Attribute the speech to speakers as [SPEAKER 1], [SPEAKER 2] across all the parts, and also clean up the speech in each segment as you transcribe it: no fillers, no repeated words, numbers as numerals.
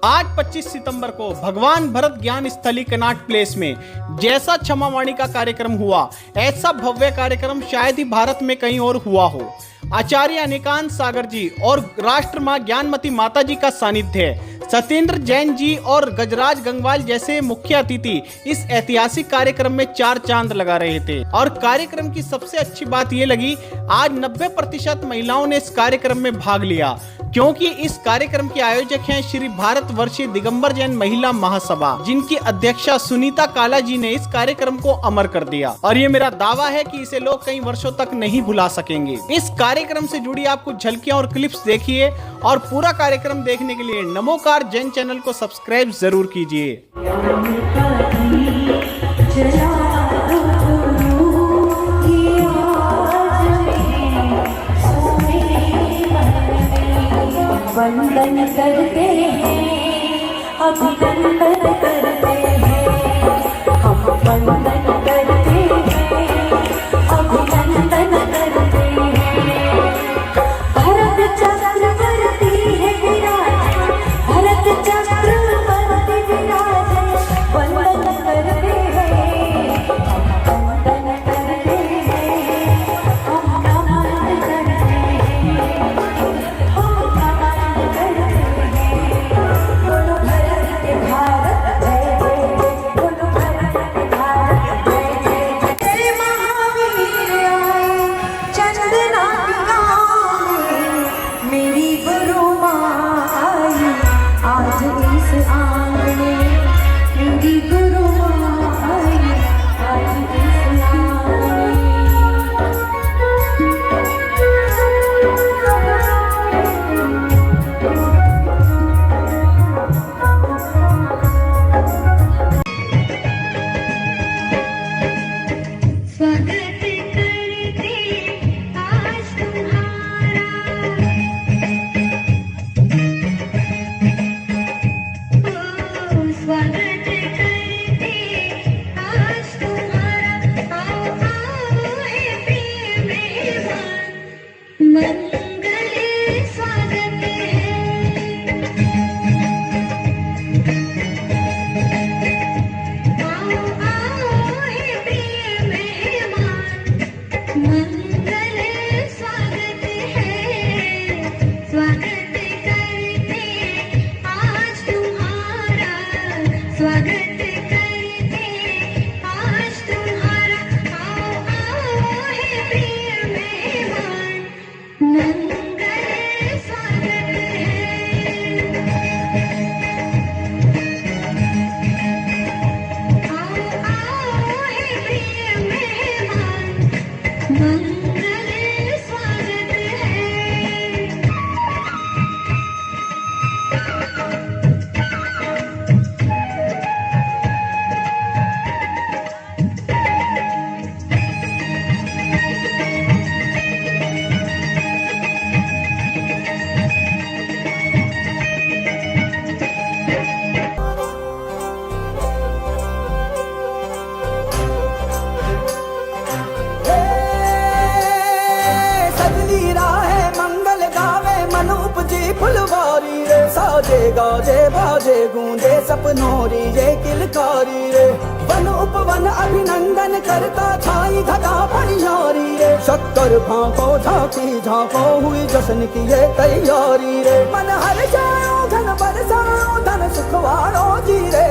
[SPEAKER 1] आज 25 सितंबर को भगवान भरत ज्ञान स्थली कनॉट प्लेस में जैसा क्षमावाणी का कार्यक्रम हुआ, ऐसा भव्य कार्यक्रम शायद ही भारत में कहीं और हुआ हो। आचार्य अनिकांत सागर जी और राष्ट्र मां ज्ञानमती माता जी का सानिध्य, सत्येंद्र जैन जी और गजराज गंगवाल जैसे मुख्य अतिथि इस ऐतिहासिक कार्यक्रम में चार चांद लगा रहे थे। और कार्यक्रम की सबसे अच्छी बात ये लगी, आज 90% महिलाओं ने इस कार्यक्रम में भाग लिया, क्योंकि इस कार्यक्रम के आयोजक हैं श्री भारतवर्षीय दिगंबर जैन महिला महासभा, जिनकी अध्यक्षा सुनीता काला जी ने इस कार्यक्रम को अमर कर दिया। और ये मेरा दावा है कि इसे लोग कई वर्षों तक नहीं भुला सकेंगे। इस कार्यक्रम से जुड़ी आप कुछ झलकियां और क्लिप्स देखिए और पूरा कार्यक्रम देखने के लिए नमोकार जैन चैनल को सब्सक्राइब जरूर कीजिए।
[SPEAKER 2] वंदन करते हैं, अभिनंदन करते हैं, हम वंदन करते हैं, अभिनंदन करते हैं। भरत चक्रवर्ती है विराज, भरत चक्रवर्ती विराज, वंदन करते हैं, हम वंदन करते हैं, हम नमन करते हैं।
[SPEAKER 3] फुलवारी रे साजे गाजे बाजे गूंजे सपनोरी रे किलकारी रे, वन उपवन अभिनंदन करता छाई घटा फनियारी रे। शक्कर भांको झांकी झांको हुई जश्न की ये तैयारी रे, मन हर जाओ धन बरसाओ धन सुखवारो जी रे।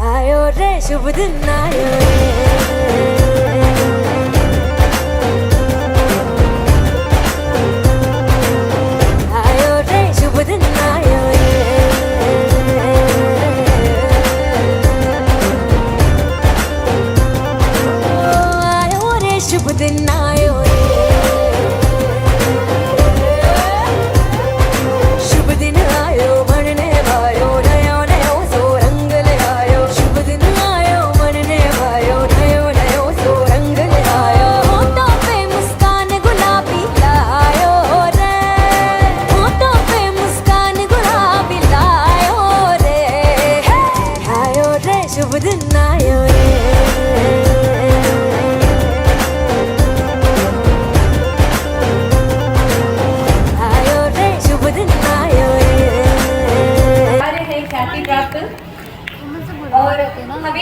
[SPEAKER 2] आयो रे शुभ दिन आयो रे, भायो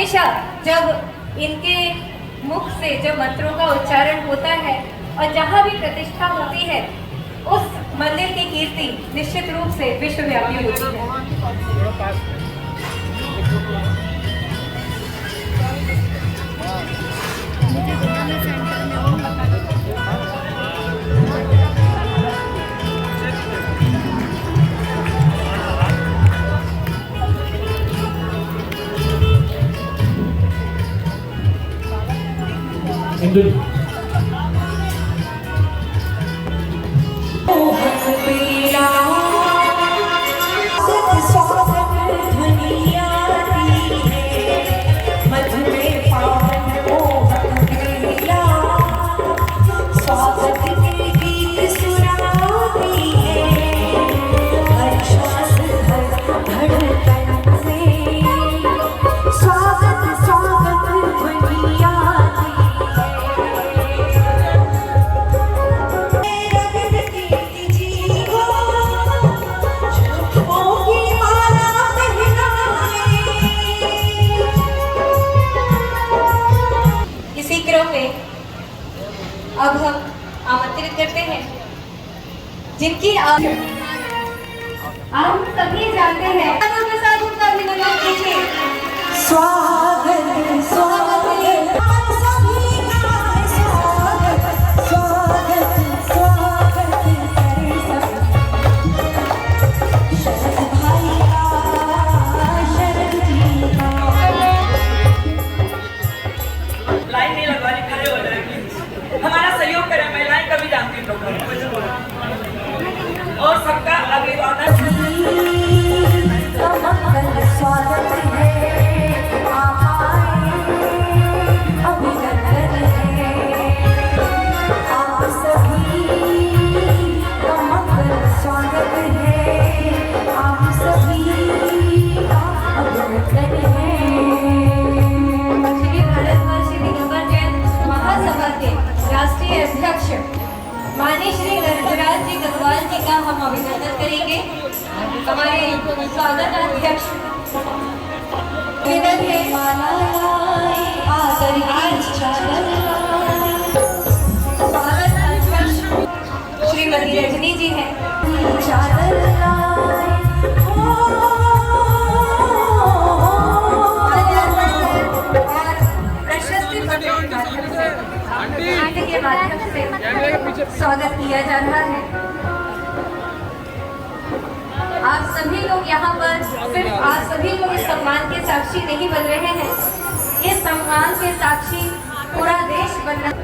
[SPEAKER 4] हमेशा जब इनके मुख से जब मंत्रों का उच्चारण होता है और जहाँ भी प्रतिष्ठा होती है, उस मंदिर की कीर्ति निश्चित रूप से विश्वव्यापी होती है। अब हम आमंत्रित करते हैं जिनकी आप सभी जानते हैं, के साथ उनका अभिनंदन कीजिए।
[SPEAKER 2] स्वागत स्वागत सभी का स्वागत स्वागत स्वागत करे सब। शरद भाई का शरद जी का।
[SPEAKER 5] लाइन नहीं लगवानी, खड़े हो जाए प्लीज। हमारा सहयोग करें, महिलाएं कभी जानती हैं और सबका अभिवादन।
[SPEAKER 2] स्वागत है, आप आए, अभिनंदन है, आप सभी का मंगल स्वागत है, आप सभी का अभिनंदन है।
[SPEAKER 4] श्री भारतवर्ष दिगंबर जैन महासभा के राष्ट्रीय अध्यक्ष माननीय श्री नरराज जी गंगवाल जी का हम अभिनंदन करेंगे। हमारे स्वागत अध्यक्ष स्वागत अध्यक्ष श्रीमती रजनी जी हैं। प्रशस्ति पत्र के माध्यम से स्वागत किया जा रहा है। आप सभी लोग यहाँ पर सिर्फ आप सभी लोग इस सम्मान के साक्षी नहीं बन रहे हैं, इस सम्मान के साक्षी पूरा देश बन रहा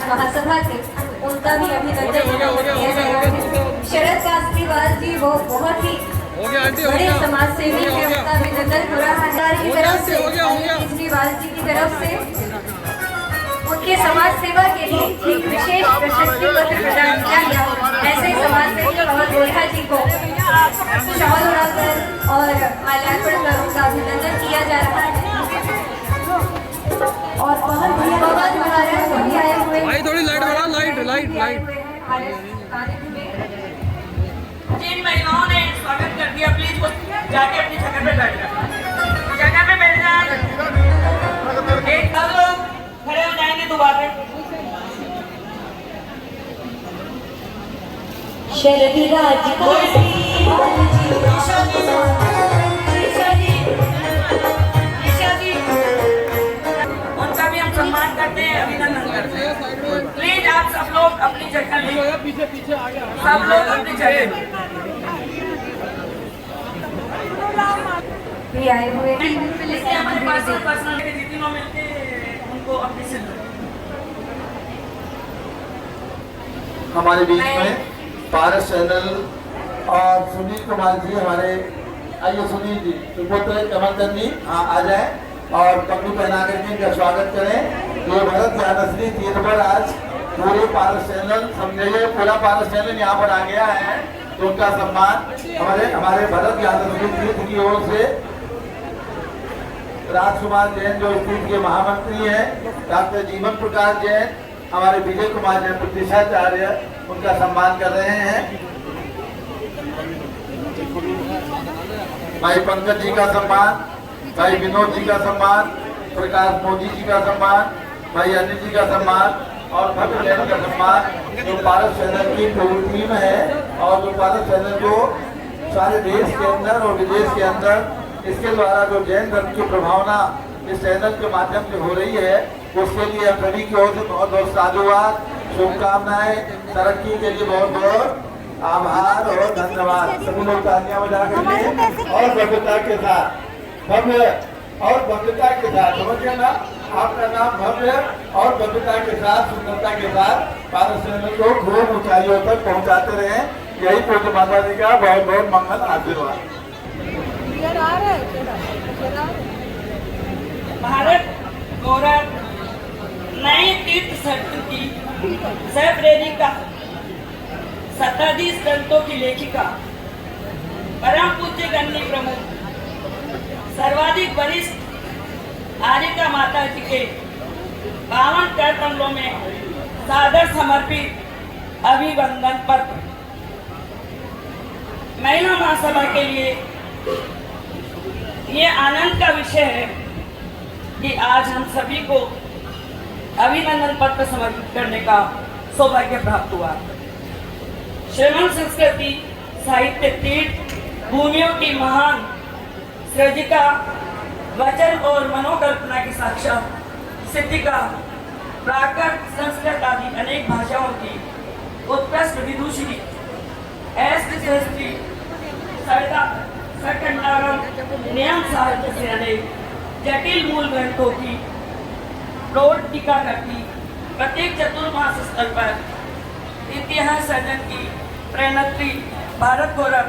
[SPEAKER 4] महासभा के, उनका भी अभिनंदन किया जाएगा। शरद कास्तीवाल जी वो बहुत ही बड़े समाज सेवी है, उनका अभिनंदन हो रहा है की तरफ से, केजरीवाल जी की तरफ से उनके समाज सेवा के लिए एक विशेष प्रशस्ति पत्र प्रदान किया गया। ऐसे समाज सेवी पवन गोल्हा जी को शॉल उड़ाकर और माल्यार्पण कर उनका अभिनंदन किया जा रहा है। और पवन महाराज सभी आए हुए हैं।
[SPEAKER 6] थोड़ी लाइट बढ़ा, लाइट
[SPEAKER 5] जिन महिलाओं ने स्वागत कर दिया, प्लीज वो जाके अपनी जगह पे बैठ जाए, जगह पे बैठ जाए। एक सब लोग खड़े हो जाएंगे दोबारा।
[SPEAKER 2] शरद राज
[SPEAKER 5] सब लोग अपनी जगह
[SPEAKER 4] भी आए हुए हैं।
[SPEAKER 5] इसलिए हमारे पास पर्सनल तीनों मिलके उनको अपनी सिद्ध
[SPEAKER 6] हमारे बीच में पारस चैनल और सुनील कुमार जी हमारे, आइए सुनील जी, सुपुत्र कमल चंद जी, हाँ आ जाए और पगड़ी पहना करके इनका स्वागत करें। ये भरत ज्ञानश्री तीर्थ पर आज पूरे पारस चैनल, समझिए पूरा पारस चैनल यहाँ पर आ गया है, तो उनका सम्मान हमारे भरत ज्ञानश्री तीर्थ की ओर से राजकुमार जैन जो स्थित के महामंत्री हैं, डॉक्टर जीवन प्रकाश जैन, हमारे विजय कुमार जैन प्रतिष्ठाचार्य, उनका सम्मान कर रहे हैं। भाई पंकज जी का सम्मान, भाई विनोद जी का सम्मान, प्रकाश मोदी जी का सम्मान, भाई अनिल जी का सम्मान और भक्त जैन का सम्मान, जो पारस चैनल की पूरी टीम है और जो पारस चैनल को सारे देश के अंदर और विदेश के अंदर इसके द्वारा जो जैन धर्म की प्रभावना इस चैनल के माध्यम से हो रही है, उसके लिए हम सभी की ओर से बहुत बहुत साधुवाद, शुभकामनाएं, तरक्की के लिए बहुत बहुत आभार और धन्यवाद। सभी लोग तालियां बजा करके और भव्यता के साथ, भव्य और भव्यता के साथ, समझिए ना, आपका नाम भव्य और भव्यता के साथ, सुंदरता के साथ पारस चैनल को खूब ऊंचाइयों तक पहुंचाते रहे। यही पूज्य माता जी का बहुत बहुत मंगल आशीर्वाद।
[SPEAKER 5] भारत गौरव नए तीर्थ क्षेत्र की सह प्रेरिका, शताधीश ग्रंथों की लेखिका, परम पूज्य गण्य प्रमुख, सर्वाधिक वरिष्ठ आर्यिका माता जी के 52 कर कमलों में सादर समर्पित अभिवंदन पत्र। महिला महासभा के लिए ये आनंद का विषय है कि आज हम सभी को अभिनंदन पत्र समर्पित करने का सौभाग्य प्राप्त हुआ। श्रमण संस्कृति साहित्य तीर्थ भूमियों की महान सृजिका, वचन और मनोकल्पना की साक्षात सिद्धिका, प्राकृत संस्कृत आदि अनेक भाषाओं की उत्कृष्ट विदुषी, ऐसी सविता सकंडागम नियम साहित्य से अनेक जटिल मूल ग्रंथों की प्रौढ़ टीका करती, प्रत्येक चतुर्मास स्तर पर इतिहास सर्जन की प्रेरणत्री भारत गौरव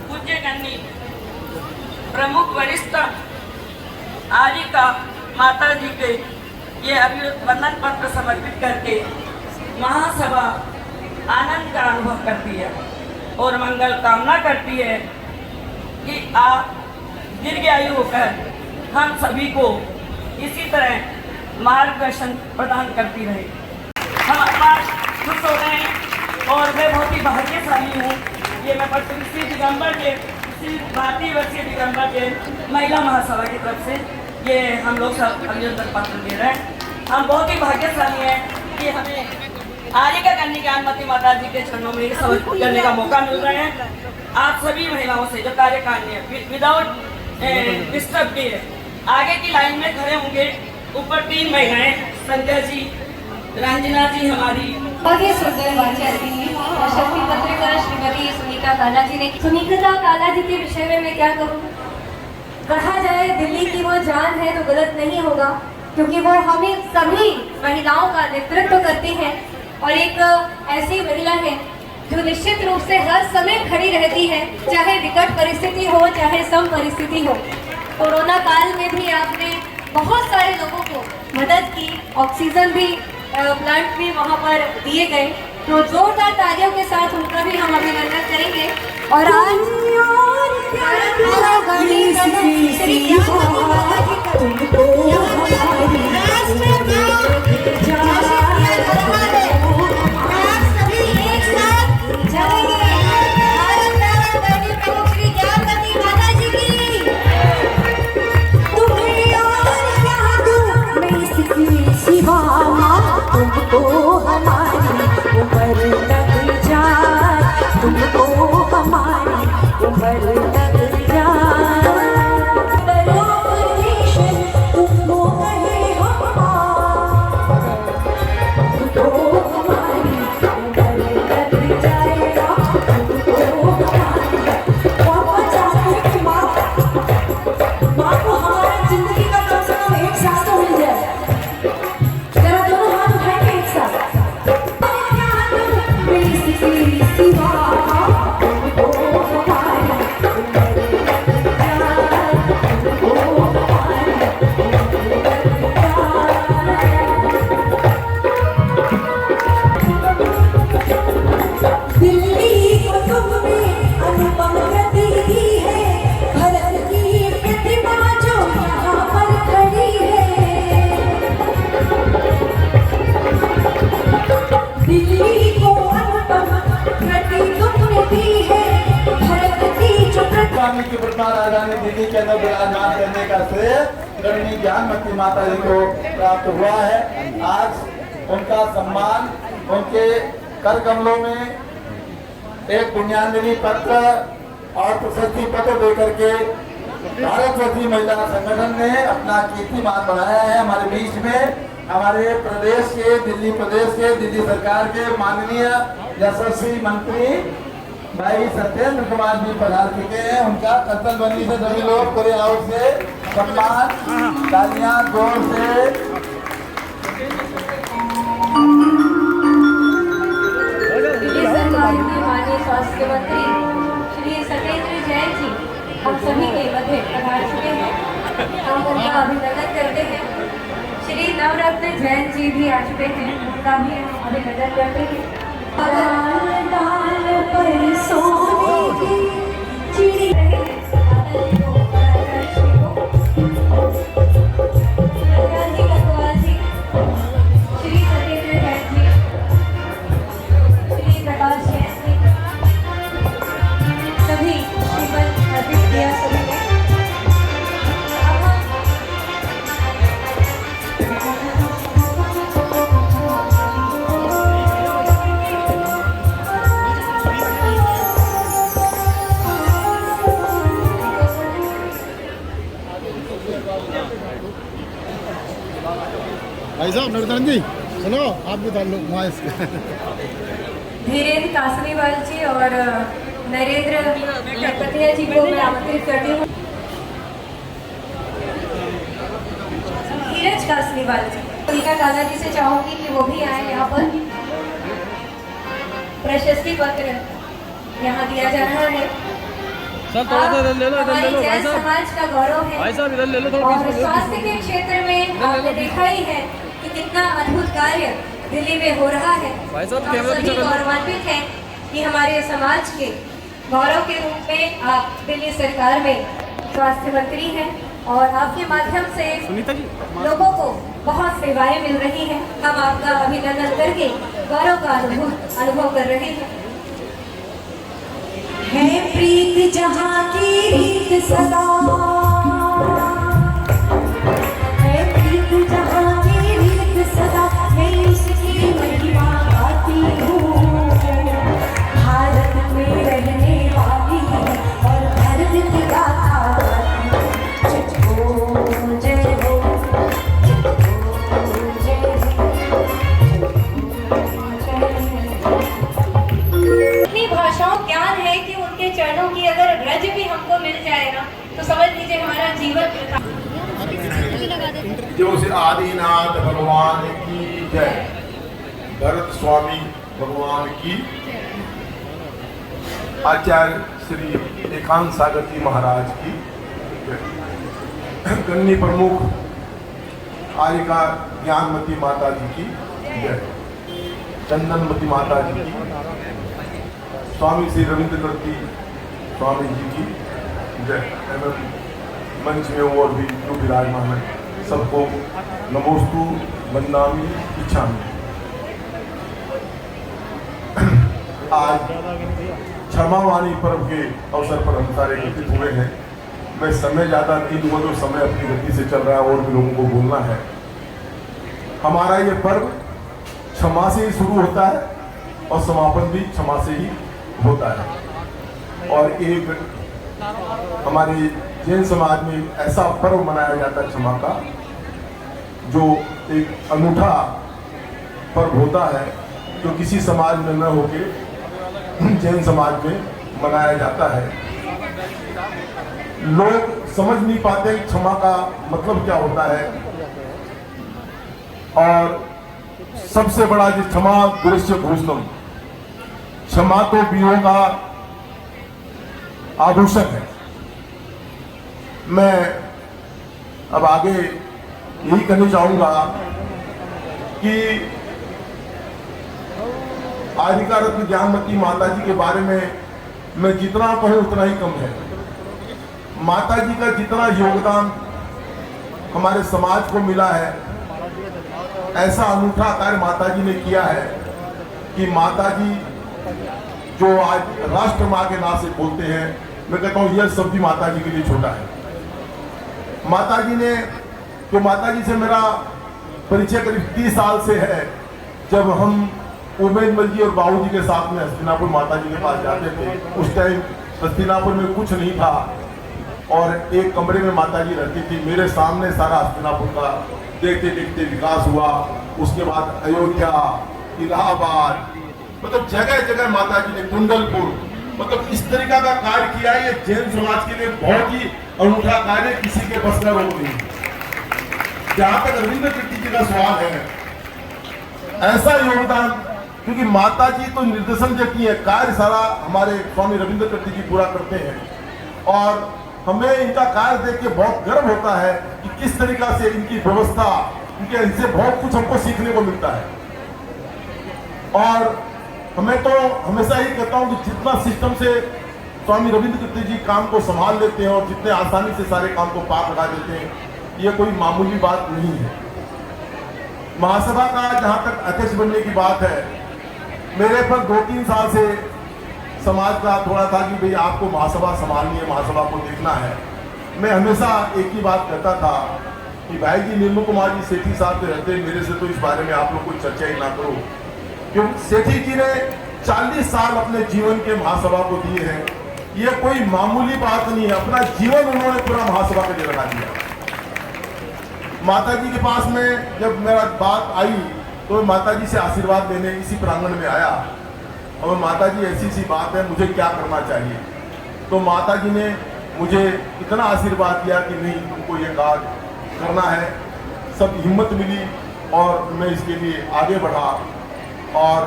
[SPEAKER 5] पूज्य गण्य प्रमुख वरिष्ठ आर्यिका माता जी के ये अभिवंदन पत्र समर्पित करके महासभा आनंद का अनुभव करती है और मंगल कामना करती है कि आप दीर्घायु होकर हम सभी को इसी तरह मार्गदर्शन प्रदान करती रहे। हम आज खुश हो गए हैं और मैं बहुत ही भाग्यशाली हूँ। ये मैं श्री दिगंबर के श्री भारतीय वर्षीय दिगंबर के महिला महासभा की तरफ से ये हम लोग सब अभिनंदन पत्र दे रहे हैं। हम बहुत ही भाग्यशाली हैं कि हमें आर्यिका कन्या ज्ञानमती माता जी के चरणों में समर्पित करने का मौका मिल रहा है। आप सभी महिलाओं से जो कार्य करनी विदाउट डिस्टर्ब किए आगे की लाइन में खड़े होंगे। ऊपर 3 महिलाएं, संजय जी, रंजना जी हमारी
[SPEAKER 4] आगे सुंदर वाचन और शक्ति पत्रिका श्रीमती सुनीता काला जी ने। सुनीता काला जी के विषय में मैं क्या कहूँ, कहा जाए दिल्ली की वो जान है तो गलत नहीं होगा, क्योंकि वो हमें सभी महिलाओं का नेतृत्व करती हैं और एक ऐसी महिला है जो निश्चित रूप से हर समय खड़ी रहती है, चाहे विकट परिस्थिति हो चाहे सम परिस्थिति हो। कोरोना काल में भी आपने बहुत सारे लोगों को मदद की, ऑक्सीजन भी प्लांट भी वहाँ पर दिए गए, तो जोरदार तालियों के साथ उनका भी हम अभिनंदन करेंगे। और आज
[SPEAKER 2] तुमको हमारी उम्र लग जाए, तुमको हमारी उम्र
[SPEAKER 6] की प्रतिमा राजधानी दिल्ली के अंदर विराजमान करने का श्रेय गणनी ज्ञानमती माता जी को प्राप्त हुआ है। आज उनका सम्मान उनके कर कमलों में एक पुण्यांजलि पत्र और प्रशस्ति पत्र देकर के भारतवर्षीय महिला संगठन ने अपना कीर्तिमान बढ़ाया है। हमारे बीच में हमारे प्रदेश के दिल्ली सरकार के माननीय यशस्वी मंत्री भाई सत्येंद्र कुमार जी पधार चुके हैं। उनका कर्तन बंदी से सभी लोग पूरे आउट से सम्मान तालियां जोर से।
[SPEAKER 4] दिल्ली सरकार के माननीय स्वास्थ्य मंत्री श्री सत्येंद्र जैन जी हम सभी के मध्य पधार चुके हैं। हम उनका अभिनंदन करते हैं। श्री नवरत्न जैन जी भी आ चुके हैं, उनका भी हम अभिनंदन करते हैं।
[SPEAKER 2] डाल पर सोने की चिड़ी
[SPEAKER 4] श्री सत्येंद्र जैन जी, श्री प्रकाश जैन जी, सभी श्रीमद अर्पित किया सभी ने।
[SPEAKER 7] भाई साहब नवरत्न जी सुनो, आप भी डाल लो वॉइस।
[SPEAKER 4] धीरेन्द्र कासरीवाल जी और नरेंद्र कथिया जी को मैं आमंत्रित करती हूँ। धीरज कासरीवाल जी, रीना काला जी से चाहूंगी कि वो भी आए यहाँ पर। प्रशस्ति पत्र यहाँ दिया जा रहा है। हमारे जैन समाज का गौरव है और स्वास्थ्य के क्षेत्र में आपने देखा ही है कि कितना अद्भुत कार्य दिल्ली में हो रहा है। हम सभी गौरवान्वित हैं कि हमारे समाज के गौरव के रूप में आप दिल्ली सरकार में स्वास्थ्य मंत्री हैं और आपके माध्यम से लोगों को बहुत सेवाएं मिल रही हैं। हम आपका अभिनंदन करके गौरव का अनुभव कर रहे हैं।
[SPEAKER 2] है प्रीत जहाँ की रीत सदा, है प्रीत जहाँ की रीत सदा, मैं उसकी महिमा गाती हूँ। भारत में रहने वाली और भारत की गाथा गाती हूँ। जय हो जय हो
[SPEAKER 4] इतनी भाषाओं ज्ञान है कि उनके चरणों की अगर रज भी हमको मिल जाए ना तो समझ लीजिए हमारा जीवन।
[SPEAKER 6] जो से आदिनाथ भगवान की जय, भरत स्वामी भगवान की, आचार्य श्री एकांत सागर जी महाराज की जय, गन्नी प्रमुख आर्यका ज्ञानमती माता जी की जय, चंदनमती माता जी की, स्वामी श्री रविंद्र कृति स्वामी जी की जय, एवं मंच में और भी जो विराजमान है सबको नमोस्तु वंदामि इच्छामि। आज क्षमावाणी पर्व के अवसर पर हम सारे एकत्रित हुए हैं। मैं समय ज़्यादा नहीं दूंगा, जो समय अपनी गति से चल रहा है और भी लोगों को बोलना है। हमारा ये पर्व क्षमा से ही शुरू होता है और समापन भी क्षमा से ही होता है। और एक हमारे जैन समाज में ऐसा पर्व मनाया जाता है क्षमा का, जो एक अनूठा पर्व होता है, जो किसी समाज में न होके जैन समाज में मनाया जाता है। लोग समझ नहीं पाते क्षमा का मतलब क्या होता है। और सबसे बड़ा जो क्षमा गुरुश्च भूषणम, क्षमा तो वीरों का आभूषण है। मैं अब आगे यही कहना चाहूंगा कि आर्यका रत्न ज्ञानमती माता जी के बारे में मैं जितना कहूँ उतना ही कम है। माता जी का जितना योगदान हमारे समाज को मिला है, ऐसा अनूठा कार्य माता जी ने किया है कि माता जी जो आज राष्ट्र माँ के नाम से बोलते हैं,
[SPEAKER 8] मैं कहता हूँ यह शब्द भी माता जी के लिए छोटा है। माता जी ने, तो माता जी से मेरा परिचय करीब 30 साल से है, जब हम उमेदमल जी और बाबू जी के साथ में हस्तिनापुर माता जी के पास जाते थे। उस टाइम हस्तिनापुर में कुछ नहीं था और एक कमरे में माता जी रहती थी। मेरे सामने सारा हस्तिनापुर का देखते देखते विकास हुआ। उसके बाद अयोध्या, इलाहाबाद, मतलब जगह जगह माता जी ने, कुंडलपुर, मतलब इस तरीका का कार्य किया। ये जैन समाज के लिए बहुत ही अनूठा कार्य, किसी के बस का रोग नहीं। जहां तक रविंद्र कीर्ति जी का सवाल है, ऐसा योगदान, क्योंकि माता जी तो निर्देशन देती है, कार्य सारा हमारे स्वामी रविंद्र कीर्ति जी पूरा करते हैं और हमें इनका कार्य देख के बहुत गर्व होता है कि किस तरीका से इनकी व्यवस्था, क्योंकि इनसे बहुत कुछ हमको सीखने को मिलता है। और हमें तो हमेशा ही कहता हूं कि जितना सिस्टम से स्वामी रविंद्र कीर्ति जी काम को संभाल लेते हैं और जितने आसानी से सारे काम को पार लगा देते हैं, ये कोई मामूली बात नहीं है। महासभा का जहां तक अध्यक्ष बनने की बात है, मेरे पर 2-3 साल से समाज का थोड़ा था कि भाई आपको महासभा संभालनी है, महासभा को देखना है। मैं हमेशा एक ही बात कहता था कि भाई जी निर्मल कुमार जी सेठी साहब से रहते, मेरे से तो इस बारे में आप लोग कोई चर्चा ही ना करो, क्योंकि सेठी जी ने 40 साल अपने जीवन के महासभा को दिए हैं। ये कोई मामूली बात नहीं है, अपना जीवन उन्होंने पूरा महासभा के लिए लगा दिया। माता जी के पास में जब मेरा बात आई तो माता जी से आशीर्वाद लेने इसी प्रांगण में आया और माता जी ऐसी सी बात है, मुझे क्या करना चाहिए। तो माता जी ने मुझे इतना आशीर्वाद दिया कि नहीं, तुमको ये कार्य करना है। सब हिम्मत मिली और मैं इसके लिए आगे बढ़ा और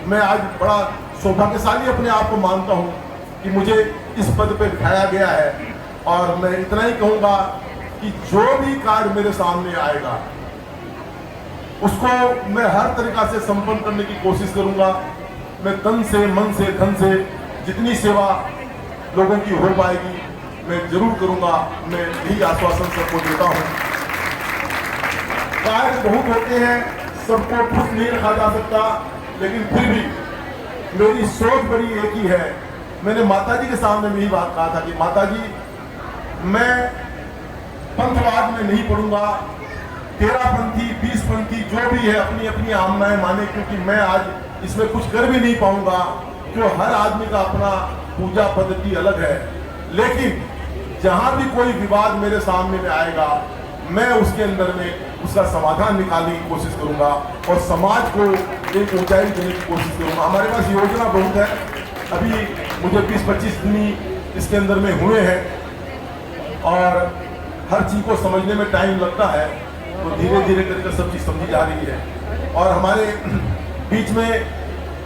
[SPEAKER 8] मैं आज बड़ा सौभाग्यशाली अपने आप को मानता हूँ कि मुझे इस पद पे बिठाया गया है। और मैं इतना ही कहूँगा कि जो भी कार्य मेरे सामने आएगा उसको मैं हर तरीका से संपन्न करने की कोशिश करूँगा। मैं तन से, मन से, धन से जितनी सेवा लोगों की हो पाएगी मैं जरूर करूँगा। मैं यही आश्वासन सबको देता हूँ। कार्य बहुत होते हैं, सबको खुश नहीं रखा जा सकता, लेकिन फिर भी मेरी सोच बड़ी एक ही है। मैंने माता जी के सामने में ही बात कहा था कि माता जी, मैं पंथवाद में नहीं पढ़ूंगा, 13पंथी 20पंथी जो भी है अपनी अपनी आमनाएं माने, क्योंकि मैं आज इसमें कुछ कर भी नहीं पाऊंगा, क्यों हर आदमी का अपना पूजा पद्धति अलग है। लेकिन जहां भी कोई विवाद मेरे सामने में आएगा, मैं उसके अंदर में उसका समाधान निकालने की कोशिश करूंगा और समाज को एक ऊंचाई देने की कोशिश करूंगा। हमारे पास योजना बहुत है, अभी मुझे 20-25 दिन इसके अंदर में हुए हैं और हर चीज़ को समझने में टाइम लगता है, तो धीरे धीरे करके सब चीज़ समझी जा रही है। और हमारे बीच में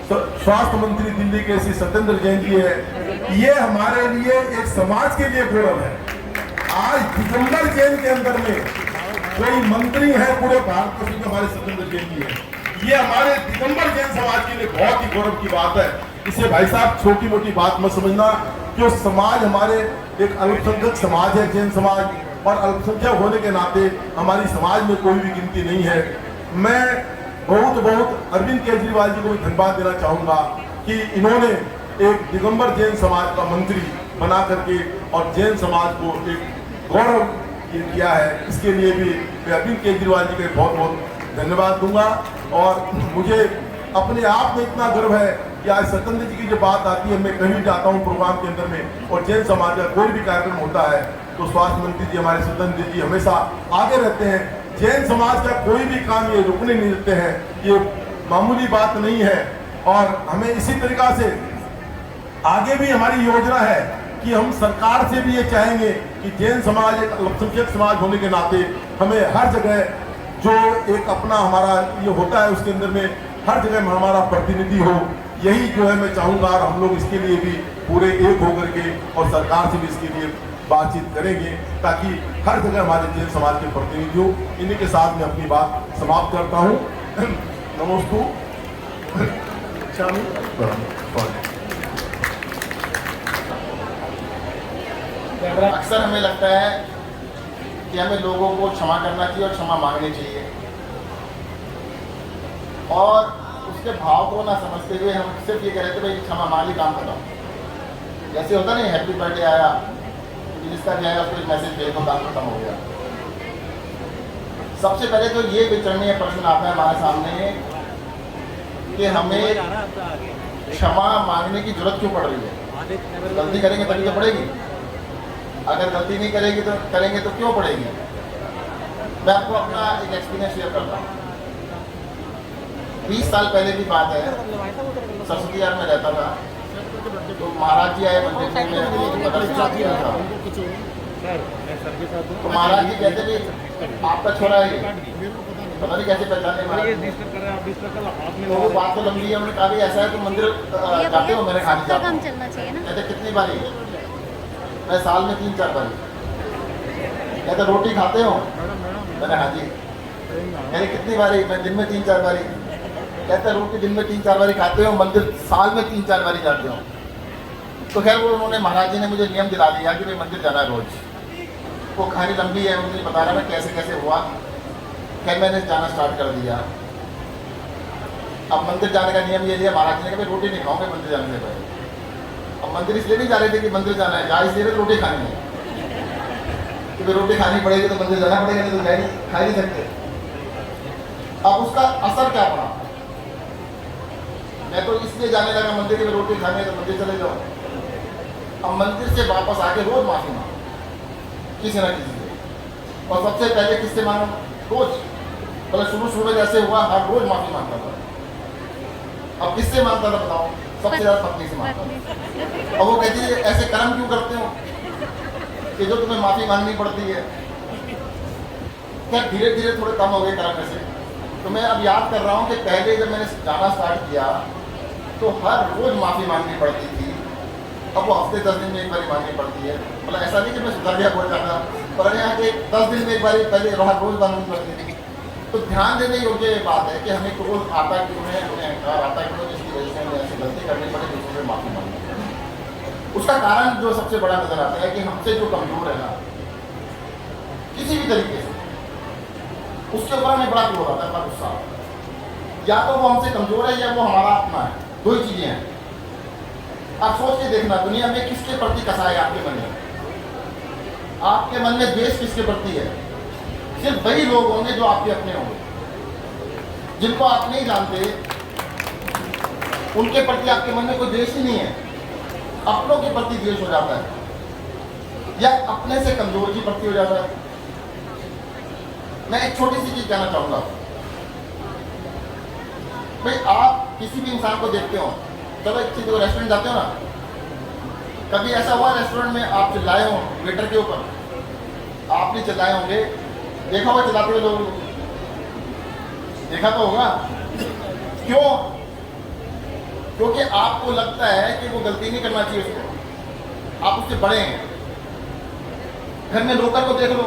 [SPEAKER 8] स्वास्थ्य मंत्री दिल्ली के श्री सत्येंद्र जैन जी है, ये हमारे लिए एक समाज के लिए गौरव है। आज दिगंबर जैन के अंदर में कोई मंत्री है पूरे भारत में, हमारे सत्येंद्र जैन जी है। ये हमारे दिगंबर जैन समाज के लिए बहुत ही गौरव की बात है। इसे भाई साहब छोटी मोटी बात मत समझना, जो समाज हमारे एक अल्पसंख्यक समाज है, जैन समाज, और अल्पसंख्यक होने के नाते हमारी समाज में कोई भी गिनती नहीं है। मैं बहुत अरविंद केजरीवाल जी को भी धन्यवाद देना चाहूँगा कि इन्होंने एक दिगंबर जैन समाज का मंत्री बना करके और जैन समाज को एक गौरव किया है। इसके लिए भी मैं अरविंद केजरीवाल जी का बहुत बहुत धन्यवाद दूंगा। और मुझे अपने आप में इतना गर्व है कि आज सत्येंद्र जी की जो बात आती है, मैं कहीं जाता हूँ प्रोग्राम के अंदर में और जैन समाज का कोई भी कार्यक्रम होता है तो स्वास्थ्य मंत्री जी हमारे सत्येंद्र जी हमेशा आगे रहते हैं। जैन समाज का कोई भी काम ये रुकने नहीं देते हैं, ये मामूली बात नहीं है। और हमें इसी तरीका से आगे भी हमारी योजना है कि हम सरकार से भी ये चाहेंगे कि जैन समाज एक अल्पसंख्यक समाज होने के नाते हमें हर जगह जो एक अपना हमारा ये होता है उसके अंदर में हर जगह हमारा प्रतिनिधि हो। यही जो है मैं चाहूँगा और हम लोग इसके लिए भी पूरे एक होकर के और सरकार से भी इसके लिए बातचीत करेंगे ताकि हर जगह हमारे जैन समाज के प्रतिनिधि हो। इन्हीं के साथ मैं अपनी बात समाप्त करता हूँ। नमोस्तु।
[SPEAKER 7] अक्सर हमें लगता है कि हमें लोगों को क्षमा करना चाहिए और क्षमा मांगनी चाहिए, और उसके भाव को ना समझते हुए हम सिर्फ ये कह रहे थे भाई क्षमा मांग ही काम कर रहा हूँ। जैसे होता नहीं हैप्पी बर्थडे आया, जिसका भी आया उसको एक मैसेज भेज दो, काम खत्म हो गया। सबसे पहले तो ये विचरणीय प्रश्न आता है हमारे सामने कि हमें क्षमा मांगने की जरूरत क्यों पड़ रही है? गलती करेंगे तभी तो पड़ेगी, अगर गलती नहीं करेंगे तो क्यों पड़ेगी? मैं आपको अपना एक एक्सपीरियंस शेयर करता हूँ। 20 साल पहले की बात है, सरस्वती यार में रहता था, तो महाराज जी आए मंदिर में, मेरे था। तो महाराज जी कहते थे आपका छोरा है ये, पता नहीं कैसे पहचाने महाराज। तो वो बात तो लंबी है, उन्होंने कहा भी ऐसा है तो मंदिर जाते हो? मैंने खाने जाता हूँ। कहते कितनी बारी? मैं साल में 3-4 बारी। कहते रोटी खाते हो? मैंने हाँ जी। कहते कितनी बारी? मैं दिन में 3-4 बारी। कहते रोटी दिन में 3-4 बारी खाते हो, मंदिर साल में 3-4 बारी जाते हो। तो खैर वो उन्होंने महाराज जी ने मुझे नियम दिला दिया कि भाई मंदिर जाना है रोज। वो कहानी लंबी है, मुझे बता रहा मैं कैसे कैसे हुआ। खैर मैंने जाना स्टार्ट कर दिया। अब मंदिर जाने का नियम ये दिया महाराज जी ने कि भाई रोटी नहीं खाओगे मंदिर जाने से पहले। अब मंदिर इसलिए नहीं जा रहे थे कि मंदिर जाना है, जा इसलिए रोटी खानी है कि भाई रोटी खानी पड़ेगी तो मंदिर जाना पड़ेगा, नहीं तो खा नहीं सकते। अब उसका असर क्या पड़ा? मैं तो इसलिए जाने लगा मंदिर में, रोटी खाने तो मंदिर चले जाओ। अब मंदिर से वापस आके रोज माफी मांगो किसी ना किसी से, और सबसे पहले किससे मांगो? रोज। मतलब शुरू में जैसे हुआ हर रोज माफी मांगता था। अब किससे मांगता था बताओ? सबसे ज्यादा पत्नी से मांगता था। और वो कहती है ऐसे कर्म क्यों करते हो कि जो तुम्हें माफी मांगनी पड़ती है? क्या धीरे धीरे थोड़े कम हो गए कर्म से। तो मैं अब याद कर रहा हूँ कि पहले जब मैंने जाना स्टार्ट किया तो हर रोज माफी मांगनी पड़ती थी। अब वो हफ्ते 10 दिन में एक बार मांगनी पड़ती है। मतलब ऐसा नहीं कि मैं सुधर गया बहुत ज़्यादा, पर यहाँ के 10 दिन में एक बार पहले रोज मांगनी पड़ती थी। तो ध्यान देने योग्य बात है कि हमें रोज आता क्यों है, हमें अहंकार आता क्यों है, जिसकी वजह से हमें ऐसी गलती करनी पड़े दूसरों से माफी मांगनी पड़े। उसका कारण जो सबसे बड़ा नजर आता है कि हमसे जो कमजोर है ना किसी भी तरीके से, उसके ऊपर हमें बड़ा क्रोध आता है, बड़ा गुस्सा आता है। या तो वो हमसे कमजोर है या वो हमारा आत्मा है, दो ही चीजें हैं। आप सोच के देखना दुनिया में किसके प्रति कसा है आपके मन में? आपके मन में द्वेष किसके प्रति है? सिर्फ वही लोग होंगे जो आपके अपने होंगे। जिनको आप नहीं जानते उनके प्रति आपके मन में कोई द्वेष ही नहीं है। अपनों के प्रति द्वेष हो जाता है या अपने से कमजोर के प्रति हो जाता है। मैं एक छोटी सी चीज कहना चाहूंगा भाई, आप किसी भी इंसान को देखते हो, चलो एक चीज, रेस्टोरेंट जाते हो ना, कभी ऐसा हुआ रेस्टोरेंट में आप चिल्लाए हो वेटर के ऊपर? आप नहीं चिल्लाए होंगे, देखा होगा चिल्लाते हुए लोग, देखा तो होगा। क्यों? क्योंकि आपको लगता है कि वो गलती नहीं करना चाहिए उसको, आप उससे बड़े हैं। घर में नौकर को देख लो,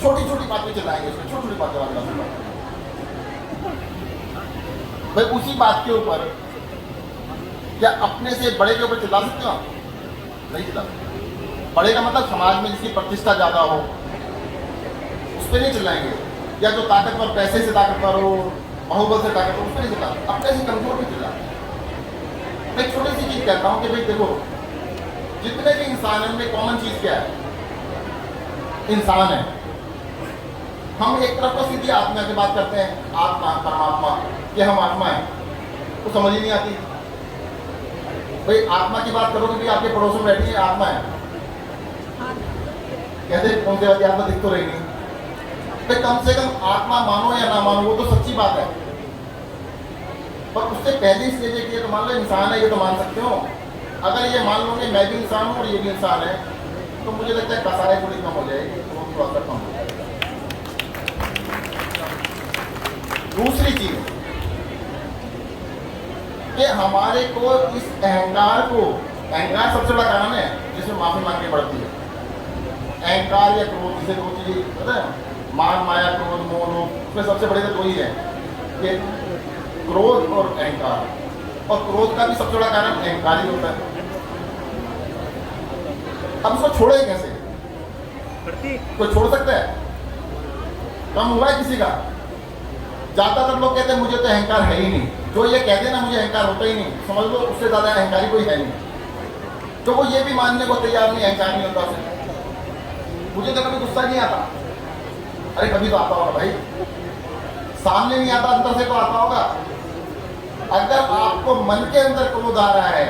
[SPEAKER 7] छोटी छोटी बात पे चिल्लाएंगे उसमें, छोटी छोटी बातें भाई उसी बात के ऊपर क्या अपने से बड़े के ऊपर चिल्ला सकते हो? नहीं चिल्ला सकते। बड़े का मतलब समाज में जिसकी प्रतिष्ठा ज्यादा हो उस पर नहीं चिल्लाएंगे, या जो ताकतवर, पैसे से ताकतवर हो, बाहुबल से ताकतवर, उस पर नहीं चिल्ला। अपने से कमजोर भी चिल्ला। मैं छोटी सी चीज कहता हूँ कि भाई देखो, जितने भी इंसान है उनमें कॉमन चीज क्या है? इंसान है। हम एक तरफ तो सीधी आत्मा की बात करते हैं, आत्मा, परमात्मा, कि हम आत्मा है, तो समझ ही नहीं आती। भाई आत्मा की बात करो कि आपके पड़ोस में बैठी है आत्मा है, कहते कौन से वाली आत्मा दिख तो रही नहीं। भाई कम से कम आत्मा मानो या ना मानो वो तो सच्ची बात है, पर उससे पहले स्टेज है कि ये तो मान लो इंसान है, ये तो मान सकते हो। अगर ये मान लो कि मैं भी इंसान हूँ और ये भी इंसान है, तो मुझे लगता है कसाई थोड़ी कम हो जाएगी, तो थोड़ा सा कम हो जाएगा। दूसरी चीज कि हमारे को इस अहंकार को, अहंकार सबसे बड़ा कारण है जिसमें माफी मांगनी पड़ती है। अहंकार या क्रोध, जिसे दो चीज पता है, मान, माया, क्रोध, मोह, लोभ, उसमें सबसे बड़े तो दो ही है कि क्रोध और अहंकार। और क्रोध का भी सबसे बड़ा कारण अहंकार ही होता है। अब इसको छोड़े कैसे? कोई छोड़ सकता है? कम हुआ है किसी का? ज्यादातर लोग कहते हैं मुझे तो अहंकार है ही नहीं। जो ये कहते हैं ना मुझे अहंकार होता ही नहीं, समझ लो उससे ज्यादा अहंकारी कोई है नहीं। तो वो ये भी मानने को तैयार नहीं, अहंकार नहीं होता उसे। मुझे तो कभी गुस्सा नहीं आता, अरे कभी तो आता होगा भाई, सामने नहीं आता, अंदर से तो आता होगा। अगर आपको मन के अंदर क्रोध आ रहा है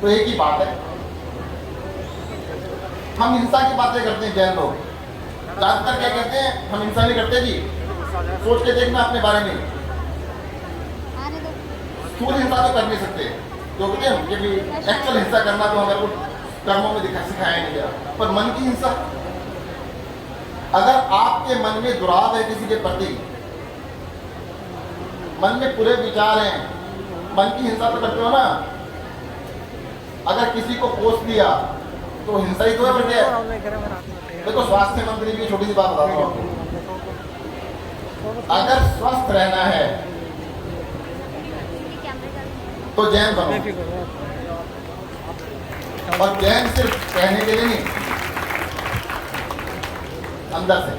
[SPEAKER 7] तो एक ही बात है, हम हिंसा की बातें करते हैं जैन लोग, ज्यादातर क्या कहते हैं, हम हिंसा नहीं करते जी, सोच के देखना अपने बारे में। स्थूल हिंसा तो कर नहीं सकते, जो कहते हैं कि भी एक्चुअल हिंसा करना तो हमारे को कर्मों में सिखाया नहीं गया, पर मन की हिंसा, अगर आपके मन में दुराव है किसी के प्रति, मन में पूरे विचार हैं, मन की हिंसा तो करते हो ना। अगर किसी को कोस दिया तो हिंसा ही तो है, बल्कि देखो स्वास्थ्य मंत्री की छोटी सी बात बताता हूँ आपको, अगर स्वस्थ रहना है तो जैन बनो, और जैन सिर्फ कहने के लिए नहीं, अंदर से।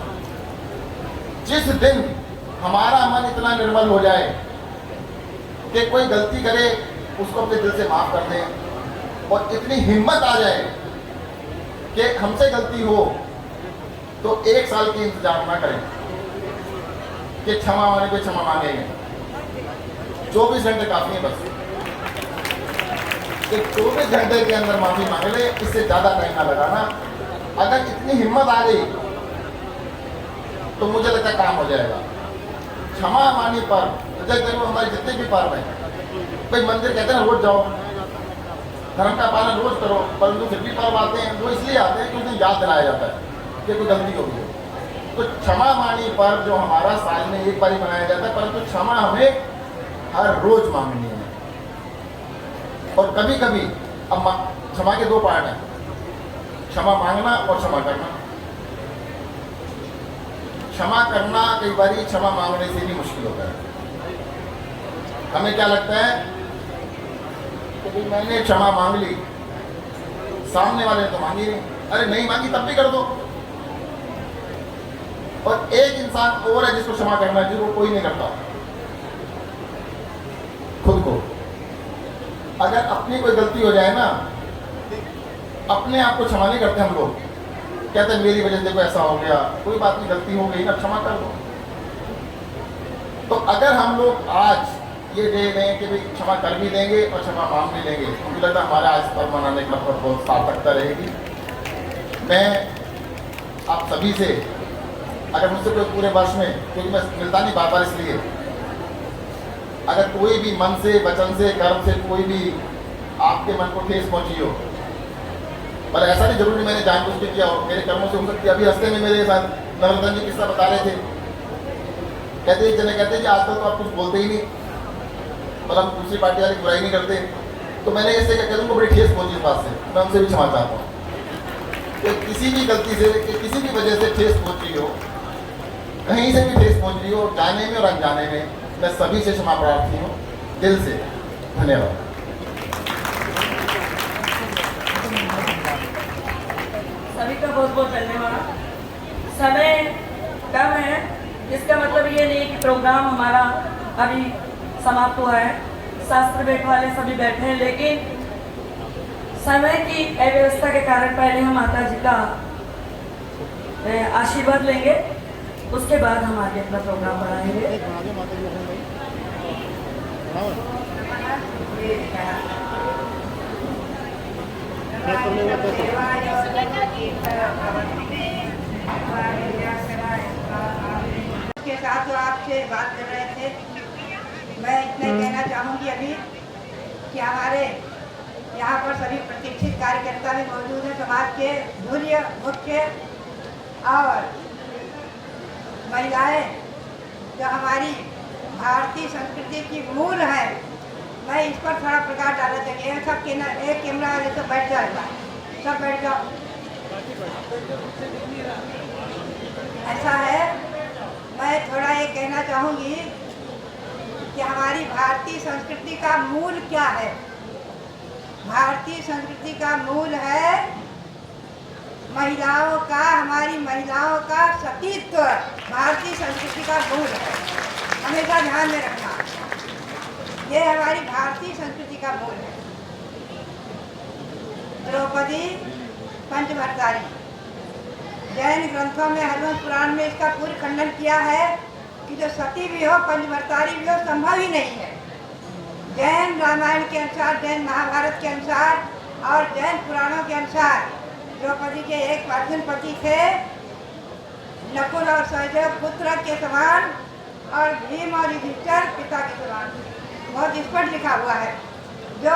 [SPEAKER 7] जिस दिन हमारा मन इतना निर्मल हो जाए कि कोई गलती करे उसको अपने दिल से माफ कर दें, और इतनी हिम्मत आ जाए कि हमसे गलती हो तो 1 साल की इंतजार ना करें कि क्षमा मांगने पे क्षमा मांगेंगे, 24 घंटे काफी है बस। 24 घंटे के अंदर माफी मांग ले, इससे ज्यादा टाइम ना लगाना। अगर इतनी हिम्मत आ गई तो मुझे लगता है काम हो जाएगा। क्षमा मानी पर देखो हमारे जितने भी पर्व हैं, भाई मंदिर कहते हैं ना रोज जाओ, धर्म का पालन रोज करो, परंतु फिर भी पर्व आते हैं, वो इसलिए आते हैं कि उस दिन याद दिलाया जाता है कि कोई गलती हो गई है। तो क्षमा मानी पर्व जो हमारा साल में एक बार ही मनाया जाता है, परंतु क्षमा हमें हर रोज मांगनी है। और कभी कभी अब क्षमा के 2 पार्ट हैं, क्षमा मांगना और क्षमा करना। क्षमा करना कई बार क्षमा मांगने से भी मुश्किल होता है। हमें क्या लगता है कि मैंने क्षमा मांग ली, सामने वाले ने तो मांगी नहीं, अरे नहीं मांगी तब भी कर दो। और एक इंसान और है जिसको क्षमा करना है, जिसको कोई नहीं करता, खुद को। अगर अपनी कोई गलती हो जाए ना, अपने आप को क्षमा नहीं करते हम लोग, कहते हैं मेरी वजह से कोई ऐसा हो गया, कोई बात नहीं, गलती हो गई ना, क्षमा कर दो। तो अगर हम लोग आज ये दे दें कि भाई क्षमा कर भी देंगे और क्षमा मांग भी लेंगे, तो मुझे लगता है हमारा आज पर्व मनाने का बहुत सार्थकता रहेगी। मैं आप सभी से, अगर मुझसे कोई पूरे वर्ष में, क्योंकि मैं मिलता नहीं बार बार, इसलिए अगर कोई भी मन से, वचन से, कर्म से कोई भी आपके मन को ठेस पहुंची हो, पर ऐसा नहीं जरूरी मैंने जानबूझ के किया हो, मेरे कर्मों से हो सकती है। अभी हफ्ते में मेरे साथ नवरतन जी किस्सा बता रहे थे, कहते एक जने कहते हैं कि आजकल तो आप कुछ बोलते ही नहीं और हम दूसरी पार्टी वाली बुराई नहीं करते। तो मैंने इससे क्या कहता हूँ, बड़ी ठेस पहुंची इस बात से, मैं उनसे भी क्षमा चाहता हूँ कि किसी भी गलती से, कि किसी भी वजह से ठेस पहुंची हो, कहीं से भी ठेस पहुंच रही हो, जाने में और अनजाने में, मैं सभी से क्षमा प्रार्थी हूँ, दिल से धन्यवाद।
[SPEAKER 5] सभी का बहुत बहुत धन्यवाद। समय कम है, इसका मतलब ये नहीं कि प्रोग्राम हमारा अभी समाप्त हुआ है, शास्त्र बैठ वाले सभी बैठे हैं, लेकिन समय की अव्यवस्था के कारण पहले हम माता जी का आशीर्वाद लेंगे, उसके बाद हम आगे अपना प्रोग्राम बढ़ाएंगे।
[SPEAKER 9] के साथ जो आपसे बात कर रहे थे, मैं इतना कहना चाहूँगी अभी कि हमारे यहाँ पर सभी प्रशिक्षित कार्यकर्ता भी मौजूद हैं, समाज के धुर्य मुख्य और महिलाएं जो हमारी भारतीय संस्कृति की मूल है। मैं इस पर थोड़ा प्रकाश डालना चाहिए। सब के एक कैमरा वाले तो बैठ जाएगा, सब बैठ जाओ। ऐसा है, मैं थोड़ा ये कहना चाहूँगी कि हमारी भारतीय संस्कृति का मूल क्या है। भारतीय संस्कृति का मूल है महिलाओं का, हमारी महिलाओं का सतीत्व भारतीय संस्कृति का मूल है, हमेशा ध्यान में रखना। ये हमारी भारतीय संस्कृति का मूल है। द्रौपदी पंचभर्तारी। जैन ग्रंथों में हरिवंश पुराण में इसका पूर्ण खंडन किया है कि जो सती भी हो पंचभर्तारी भी हो संभव ही नहीं है। जैन रामायण के अनुसार, जैन महाभारत के अनुसार और जैन पुराणों के अनुसार द्रौपदी के एक अर्जुन पति थे, नकुल और सहदेव पुत्र के समान और भीम और युधिष्ठिर पिता के समान। बहुत स्पष्ट लिखा हुआ है, जो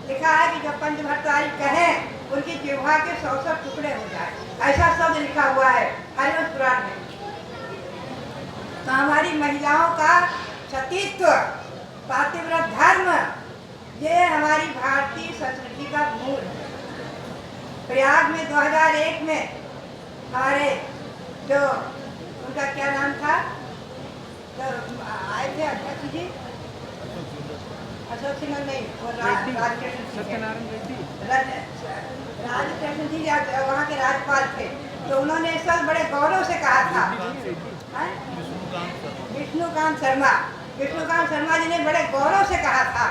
[SPEAKER 9] लिखा है कि जो पंचभर्तारी कहें उनकी जिह्वा के 100 टुकड़े हो जाए, ऐसा शब्द लिखा हुआ है हरिवंश पुराण में। तो हमारी महिलाओं का सतीत्व, पातिव्रत धर्म, ये हमारी भारतीय संस्कृति का मूल है। प्रयाग में 2001 में हमारे जो उनका क्या नाम था, तो आए थे अध्यक्ष जी, अशोक सिंह नहीं, वो राजकृष्ण जी वहाँ के राज्यपाल थे। तो उन्होंने इस वक्त बड़े गौरव से कहा था, विष्णुकांत शर्मा जी ने बड़े गौरव से कहा था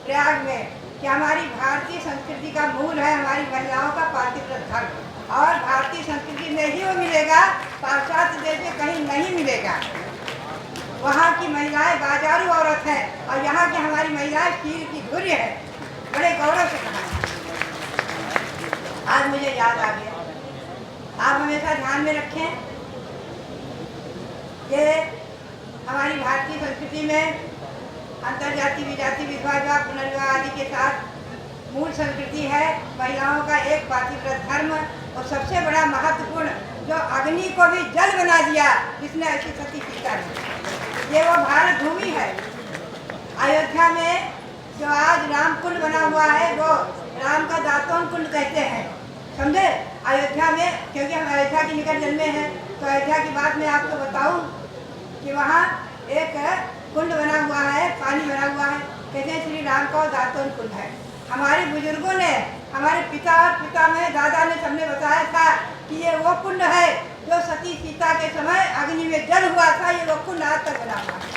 [SPEAKER 9] प्रयाग में कि हमारी भारतीय संस्कृति का मूल है हमारी महिलाओं का पातिव्रत धर्म, और भारतीय संस्कृति में ही वो मिलेगा, पाश्चात्य देश में कहीं नहीं मिलेगा। वहाँ की महिलाएं बाजारू औरत हैं और यहाँ की हमारी महिलाएं स्टील की धुर्य है। बड़े गौरव से कहा। आज मुझे याद आ गया। आप हमेशा ध्यान में रखें कि हमारी भारतीय संस्कृति में अंतर्जाति, विजाति, विधवा, पुनर्विवाह आदि के साथ मूल संस्कृति है महिलाओं का एक पातिव्रत धर्म, और सबसे बड़ा महत्वपूर्ण जो अग्नि को भी जल बना दिया जिसने ऐसी सती सीता ने, ये वो भारत भूमि है। अयोध्या में जो आज राम कुंड बना हुआ है वो राम का दातोन कुंड कहते हैं, समझे। अयोध्या में, क्योंकि हम अयोध्या के निकट जन्मे हैं, तो अयोध्या की बात मैं आपको बताऊं कि वहाँ एक कुंड बना हुआ है, पानी बना हुआ है, कहते हैं श्री राम का दातोन कुंड है। हमारे बुजुर्गों ने, हमारे पिता और पितामह दादा ने सबने बताया था कि ये वो कुंड है जो सती सीता के समय अग्नि में जल हुआ था, ये वो कुंड आज तक बना हुआ है।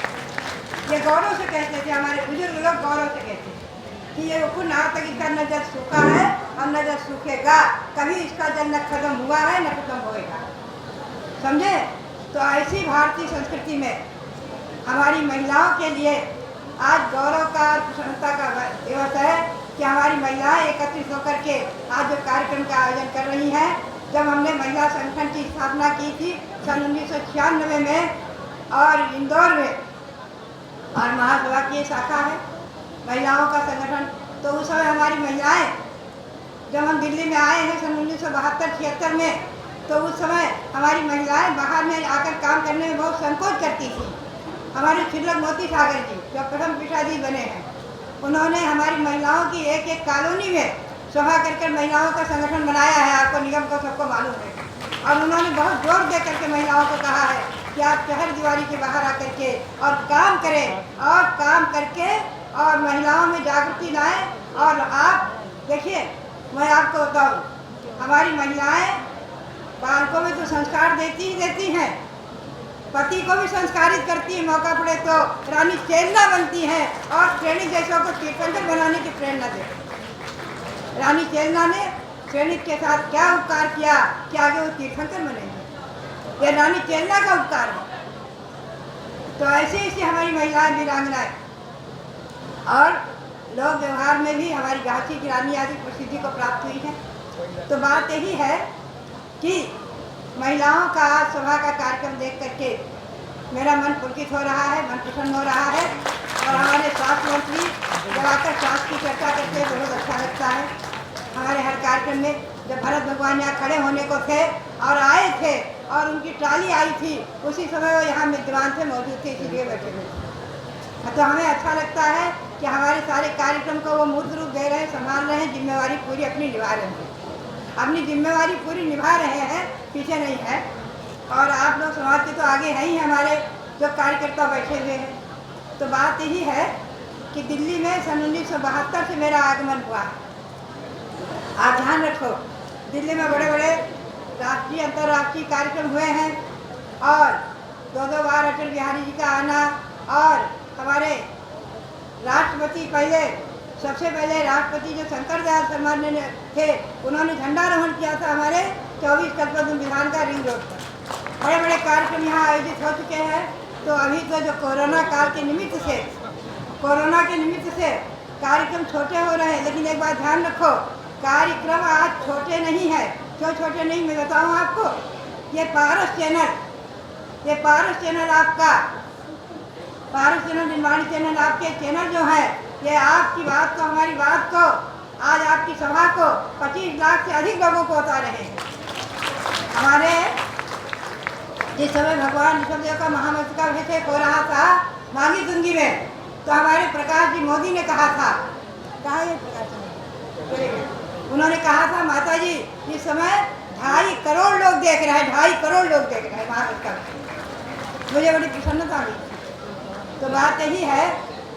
[SPEAKER 9] ये गौरव से कहते थे, हमारे बुजुर्ग लोग गौरव से कहते थे कि ये वो कुंड आज तक इसका न जल सूखा है और न जल सूखेगा, कभी इसका जल न खत्म हुआ है न खत्म होएगा, समझे। तो ऐसी भारतीय संस्कृति में हमारी महिलाओं के लिए आज गौरव का और प्रसन्नता का दिवस है कि हमारी महिलाएं एकत्रित होकर के आज जो कार्यक्रम का आयोजन कर रही हैं। जब हमने महिला संगठन की स्थापना की थी सन 1996 में और इंदौर में, और महासभा की शाखा है महिलाओं का संगठन, तो उस समय हमारी महिलाएं, जब हम दिल्ली में आए हैं सन 1972-76 में, तो उस समय हमारी महिलाएं बाहर में आकर काम करने में बहुत संकोच करती थी। हमारे छिलक मोती सागर जी जो प्रथम पिताजी बने हैं, उन्होंने हमारी महिलाओं की एक एक कॉलोनी में सभा कर महिलाओं का संगठन बनाया है, आपको निगम को सबको मालूम है। और उन्होंने बहुत जोर दे करके महिलाओं को कहा है कि आप शहर दीवारी के बाहर आकर के और काम करें, और काम करके और महिलाओं में जागृति लाएं। और आप देखिए, मैं आपको बताऊं, हमारी महिलाएं बालकों में तो संस्कार देती ही देती हैं, पति को भी संस्कारित करती है, मौका पड़े तो रानी चेलना बनती है और श्रेणी जैसों को तीर्थंकर बनाने की प्रेरणा देती। रानी चेलना ने श्रेणी के साथ क्या उपकार किया कि आगे वो तीर्थंकर बनेंगे, ये रानी चेलना का उपकार है। तो ऐसे ऐसे हमारी महिलाएं वीरांगनाएं और लोक व्यवहार में भी हमारी झांसी की रानी आदि प्रसिद्धि को प्राप्त हुई है। तो बात यही है कि महिलाओं का सभा का कार्यक्रम देख करके मेरा मन पुलकित हो रहा है, मन प्रसन्न हो रहा है। और हमारे स्वास्थ्य मंत्री जब आकर स्वास्थ्य की चर्चा करते हैं बहुत अच्छा लगता है। हमारे हर कार्यक्रम में जब भरत भगवान यहाँ खड़े होने को थे और आए थे और उनकी ट्राली आई थी, उसी समय वो यहाँ विद्यमान थे, मौजूद थे, इसीलिए बैठे हुए। तो हमें अच्छा लगता है कि हमारे सारे कार्यक्रम को वो मूर्त रूप दे रहे हैं, संभाल रहे हैं, जिम्मेवारी पूरी अपनी निभा रहे हैं, अपनी जिम्मेवारी पूरी निभा रहे हैं, पीछे नहीं है। और आप लोग समाज के तो आगे हैं ही, हमारे जो कार्यकर्ता बैठे हुए हैं। तो बात यही है कि दिल्ली में सन 1972 से मेरा आगमन हुआ। आप ध्यान रखो, दिल्ली में बड़े बड़े राष्ट्रीय अंतर्राष्ट्रीय कार्यक्रम हुए हैं और दो बार अटल बिहारी जी का आना, और हमारे राष्ट्रपति पहले सबसे पहले राष्ट्रपति जो शंकर दयाल शर्मा ने थे, उन्होंने झंडारोहण किया था हमारे 24 कल्पद्रुम विधान का रिंग रोड पर। बड़े बड़े कार्यक्रम यहाँ आयोजित हो चुके हैं। तो अभी तो जो कोरोना के निमित्त से कार्यक्रम छोटे हो रहे हैं, लेकिन एक बात ध्यान रखो, कार्यक्रम आज छोटे नहीं है। क्यों छोटे नहीं, मैं बताऊँ आपको। ये पारस चैनल आपका, पारस चैनल, निर्माणी चैनल, आपके चैनल जो है, ये आपकी बात को, हमारी बात को, आज आपकी सभा को 25 लाख से अधिक लोगों को बता रहे हैं। हमारे जिस समय भगवान ऋषभदेव का महामस्तकाभिषेक हो रहा था मांगी तुंगी में, तो हमारे प्रकाश जी मोदी ने कहा था, कहा ये प्रकाश जी, उन्होंने कहा था, माता जी इस समय 2.5 करोड़ लोग देख रहे हैं, 2.5 करोड़ लोग देख रहे हैं महामस्तकाभिषेक। मुझे बड़ी प्रसन्नता हुई। तो बात यही है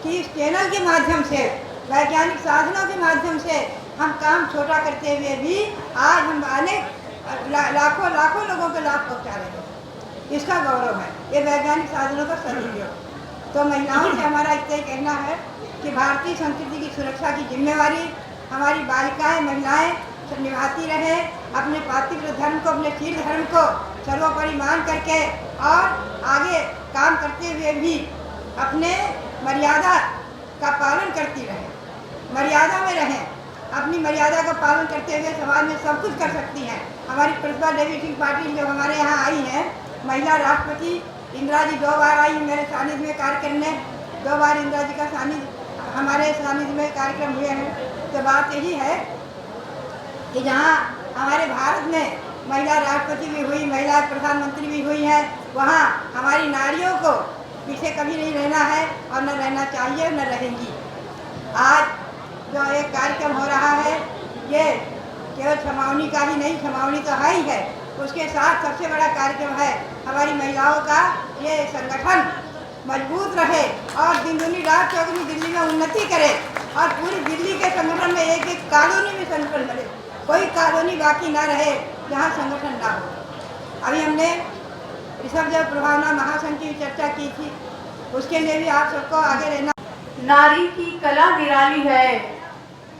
[SPEAKER 9] कि इस चैनल के माध्यम से, वैज्ञानिक साधनों के माध्यम से हम काम छोटा करते हुए भी आज हम अनेक लाखों लोगों को लाभ पहुंचा रहे हैं। इसका गौरव है, ये वैज्ञानिक साधनों का सदुपयोग। तो महिलाओं से हमारा इतना ही कहना है कि भारतीय संस्कृति की सुरक्षा की जिम्मेवारी हमारी बालिकाएं, महिलाएं निभाती रहे। अपने पातिव्रत धर्म को, अपने शील धर्म को सर्वोपरि मान करके और आगे काम करते हुए भी अपने मर्यादा का पालन करती रहे, मर्यादा में रहें। अपनी मर्यादा का पालन करते हुए समाज में सब कुछ कर सकती हैं। हमारी प्रतिभा देवी सिंह पाटिल जो हमारे यहाँ आई हैं, महिला राष्ट्रपति, इंदिरा जी 2 बार आई मेरे सानिध्य में कार्य करने, 2 बार इंदिरा जी का हमारे सानिध्य में कार्यक्रम हुए हैं। तो बात यही है कि जहाँ हमारे भारत में महिला राष्ट्रपति भी हुई, महिला प्रधानमंत्री भी हुई है, वहाँ हमारी नारियों को पीछे कभी नहीं रहना है और न रहना चाहिए, न रहेंगी। आज जो एक कार्यक्रम हो रहा है, ये केवल छमावनी का ही नहीं, छमावनी तो है ही है, उसके साथ सबसे बड़ा कार्यक्रम है हमारी महिलाओं का ये संगठन मजबूत रहे और दिन दुनी रात चौगुनी दिल्ली में उन्नति करे और पूरी दिल्ली के संगठन में एक कॉलोनी में संगठन बने, कोई कॉलोनी बाकी ना रहे जहाँ संगठन ना हो। अभी हमने ऋषभदेव प्रभावना महासंघ की चर्चा की थी, उसके लिए भी आप सबको आगे रहना।
[SPEAKER 10] नारी की कला निराली है,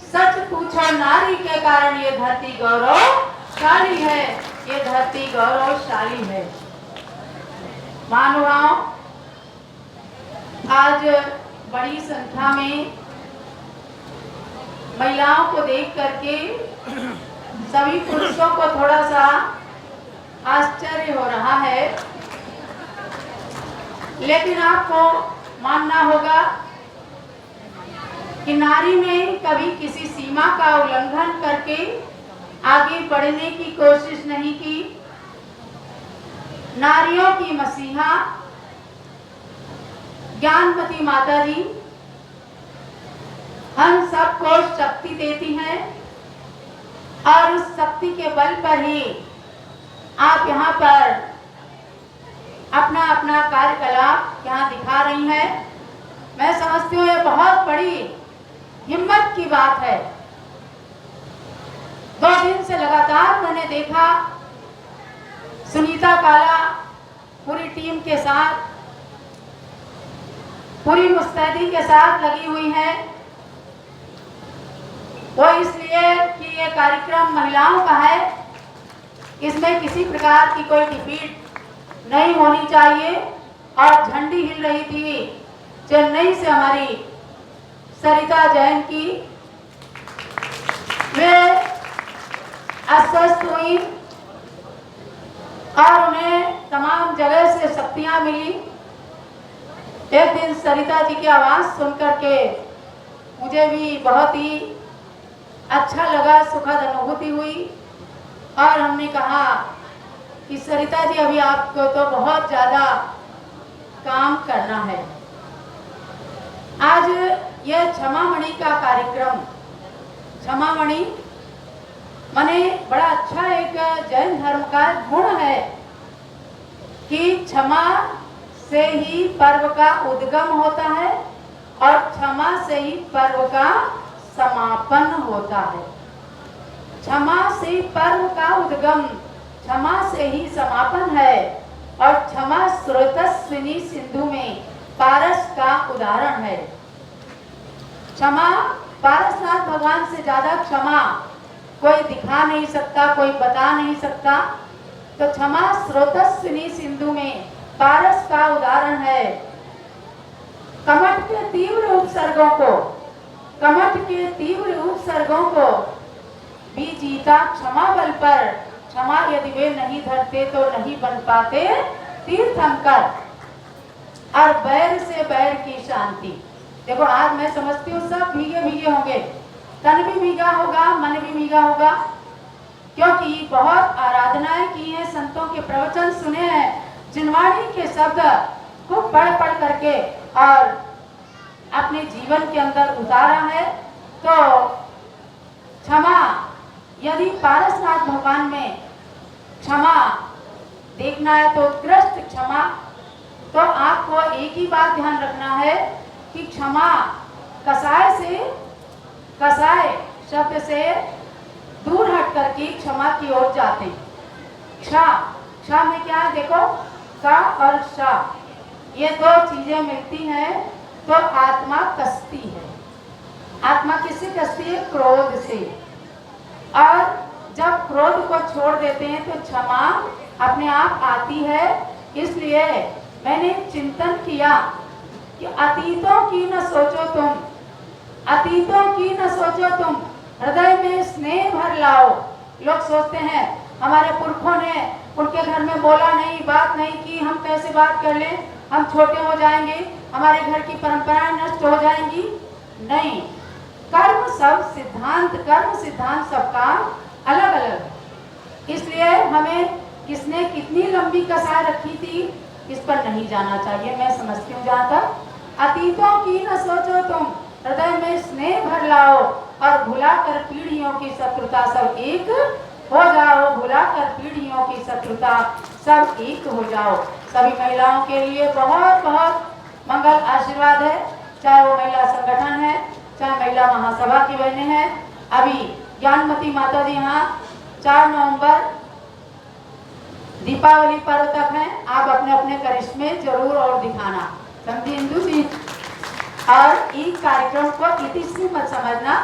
[SPEAKER 10] सच पूछो नारी के कारण ये धरती गौरवशाली है, ये धरती गौरवशाली है। महानुभाव, आज बड़ी संख्या में महिलाओं को देख करके सभी पुरुषों को थोड़ा सा आश्चर्य हो रहा है, लेकिन आपको मानना होगा कि नारी ने कभी किसी सीमा का उल्लंघन करके आगे बढ़ने की कोशिश नहीं की। नारियों की मसीहा ज्ञानवती माता जी हम सबको शक्ति देती हैं और उस शक्ति के बल पर ही आप यहाँ पर अपना अपना कार्यकलाप यहाँ दिखा रही हैं। मैं समझती हूँ ये बहुत बड़ी हिम्मत की बात है। 2 दिन से लगातार मैंने देखा सुनीता काला पूरी टीम के साथ, पूरी मुस्तैदी के साथ लगी हुई है। वो इसलिए कि ये कार्यक्रम महिलाओं का है, इसमें किसी प्रकार की कोई डिफीट नहीं होनी चाहिए। और झंडी हिल रही थी चेन्नई से हमारी सरिता जैन की, वे अस्वस्थ हुई और उन्हें तमाम जगह से शक्तियां मिली। एक दिन सरिता जी की आवाज़ सुनकर के मुझे भी बहुत ही अच्छा लगा, सुखद अनुभूति हुई और हमने कहा कि सरिता जी अभी आपको तो बहुत ज़्यादा काम करना है। आज यह क्षमामणि का कार्यक्रम, क्षमामणि माने बड़ा अच्छा एक जैन धर्म का गुण है कि क्षमा से ही पर्व का उद्गम होता है और क्षमा से ही पर्व का समापन होता है। क्षमा से पर्व का उद्गम, क्षमा से ही समापन है और क्षमा स्रोतस्विनी सिंधु में पारस का उदाहरण है। क्षमा पारसनाथ भगवान से ज्यादा क्षमा कोई दिखा नहीं सकता, कोई बता नहीं सकता। तो क्षमा स्रोतस्विनी सिंधु में पारस का उदाहरण है। कमठ के तीव्र उपसर्गों को भी जीता क्षमा बल पर। क्षमा यदि वे नहीं धरते तो नहीं बन पाते तीर्थंकर। और बैर से बैर की शांति। देखो आज मैं समझती हूँ सब भीगे भीगे होंगे, तन भी भीगा होगा, मन भी भीगा होगा, क्योंकि बहुत आराधनाएं की हैं, संतों के प्रवचन सुने हैं, जिनवाणी के शब्द को पढ़ करके और अपने जीवन के अंदर उतारा है। तो क्षमा, यदि पारसनाथ भगवान में क्षमा देखना है तो उत्कृष्ट क्षमा, तो आपको एक ही बात ध्यान रखना है कि क्षमा कसाय शब्द से दूर हट करके क्षमा की ओर जाते हैं। क्षमा में क्या है देखो, का और शा, ये दो चीजें मिलती हैं तो आत्मा कसती है। आत्मा किससे कसती है? क्रोध से। और जब क्रोध को छोड़ देते हैं तो क्षमा अपने आप आती है। इसलिए मैंने चिंतन किया कि अतीतों की न सोचो तुम, हृदय में स्नेह भर लाओ। लोग सोचते हैं हमारे पुरखों ने उनके घर में बोला नहीं, बात नहीं की, हम कैसे बात कर लें, हम छोटे हो जाएंगे, हमारे घर की परंपराएं नष्ट हो जाएंगी। नहीं, कर्म सिद्धांत सबका अलग अलग। इसलिए हमें किसने कितनी लंबी कसाई रखी थी इस पर नहीं जाना चाहिए। मैं समझती हूँ जहाँ तक अतीतों की न सोचो तुम, हृदय में स्नेह भर लाओ और भुलाकर पीढ़ियों की शत्रुता सब एक हो जाओ। भुलाकर पीढ़ियों की शत्रुता सब एक हो जाओ। सभी महिलाओं के लिए बहुत बहुत मंगल आशीर्वाद है, चाहे वो महिला संगठन है, चाहे महिला महासभा की बहनें हैं। अभी ज्ञानमती माता जी यहाँ 4 नवंबर दीपावली पर्व तक हैं। आप अपने अपने करिश्मे जरूर और दिखाना, समझी इंदु जी। और इस कार्यक्रम को इतिश्री मत समझना,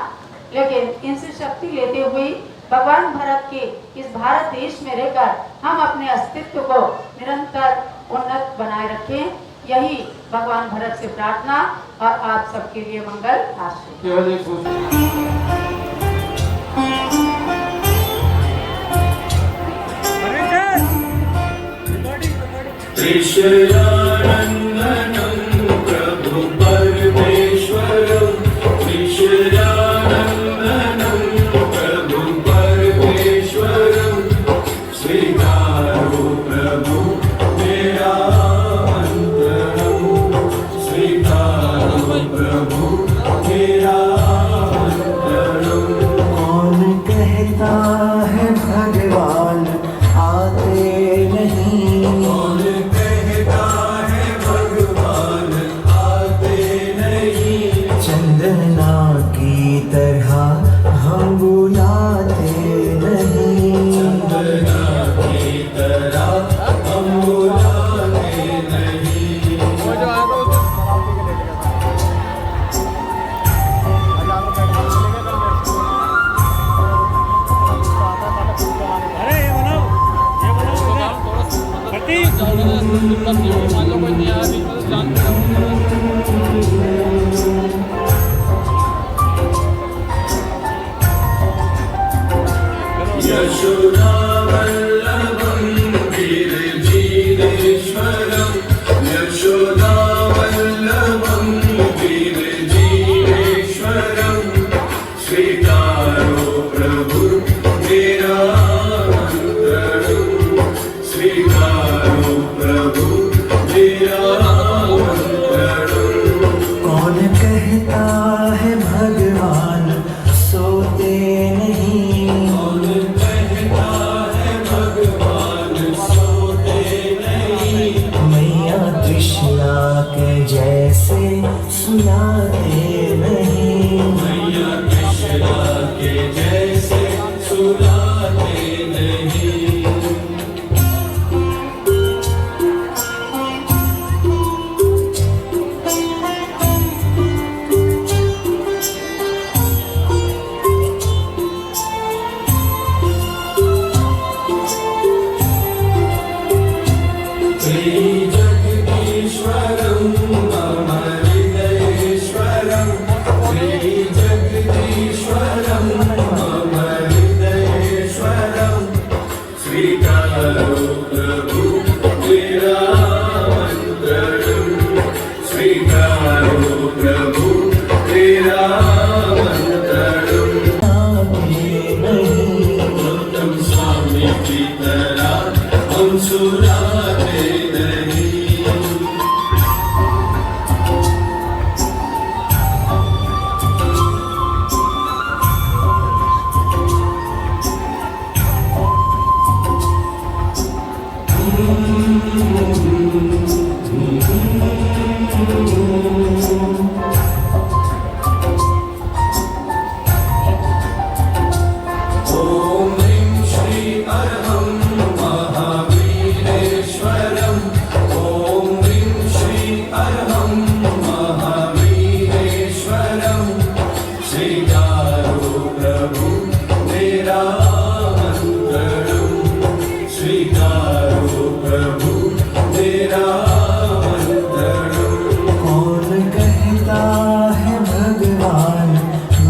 [SPEAKER 10] लेकिन इनसे शक्ति लेते हुए भगवान भरत के इस भारत देश में रहकर हम अपने अस्तित्व को निरंतर उन्नत बनाए रखें। यही भगवान भरत से प्रार्थना और आप सबके लिए मंगल आशीर्वाद।
[SPEAKER 11] प्रभु परमेश्वरं, प्रभु परमेश्वरं, स्वीकारो प्रभु मेरा अंतरम, स्वीकारो प्रभु मेरा अंतरम।
[SPEAKER 3] कौन कहता है भगवान आते नहीं,
[SPEAKER 11] कौन कहता है भगवान आते नहीं,
[SPEAKER 3] चंदना की तरह हम बुलाते नहीं,
[SPEAKER 11] चंदना की तरह हम बुलाते नहीं। यशोदा वल्लभं वीरजीवेश्वरं, यशोदा वल्लभं वीरजीवेश्वरं, स्वीकारो प्रभु मेरा अंतरं, स्वीकारो प्रभु मेरा अंतरं।
[SPEAKER 3] कौन कहता है भगवान सोते नहीं,
[SPEAKER 11] कौन कहता है भगवान सोते नहीं,
[SPEAKER 3] मैया कृष्णा के जैसे सुनाते नहीं,
[SPEAKER 11] मैया कृष्णा के जैसे सुनाते नहीं। स्वीकारो प्रभु मेरा मंत्रणम स्वीकारो प्रभु मेरा मंत्रणम उत्तम स्वामी की तरह हम सुनाते नहीं ओम ह्रीं श्री अरहं महावीरेश्वरम् ओम ह्रीं श्री अरहं महावीरेश्वरम् स्वीकारो प्रभु मेरा मंत्रणम स्वीकारो प्रभु मेरा मंत्रणम
[SPEAKER 3] कौन कहता है भगवान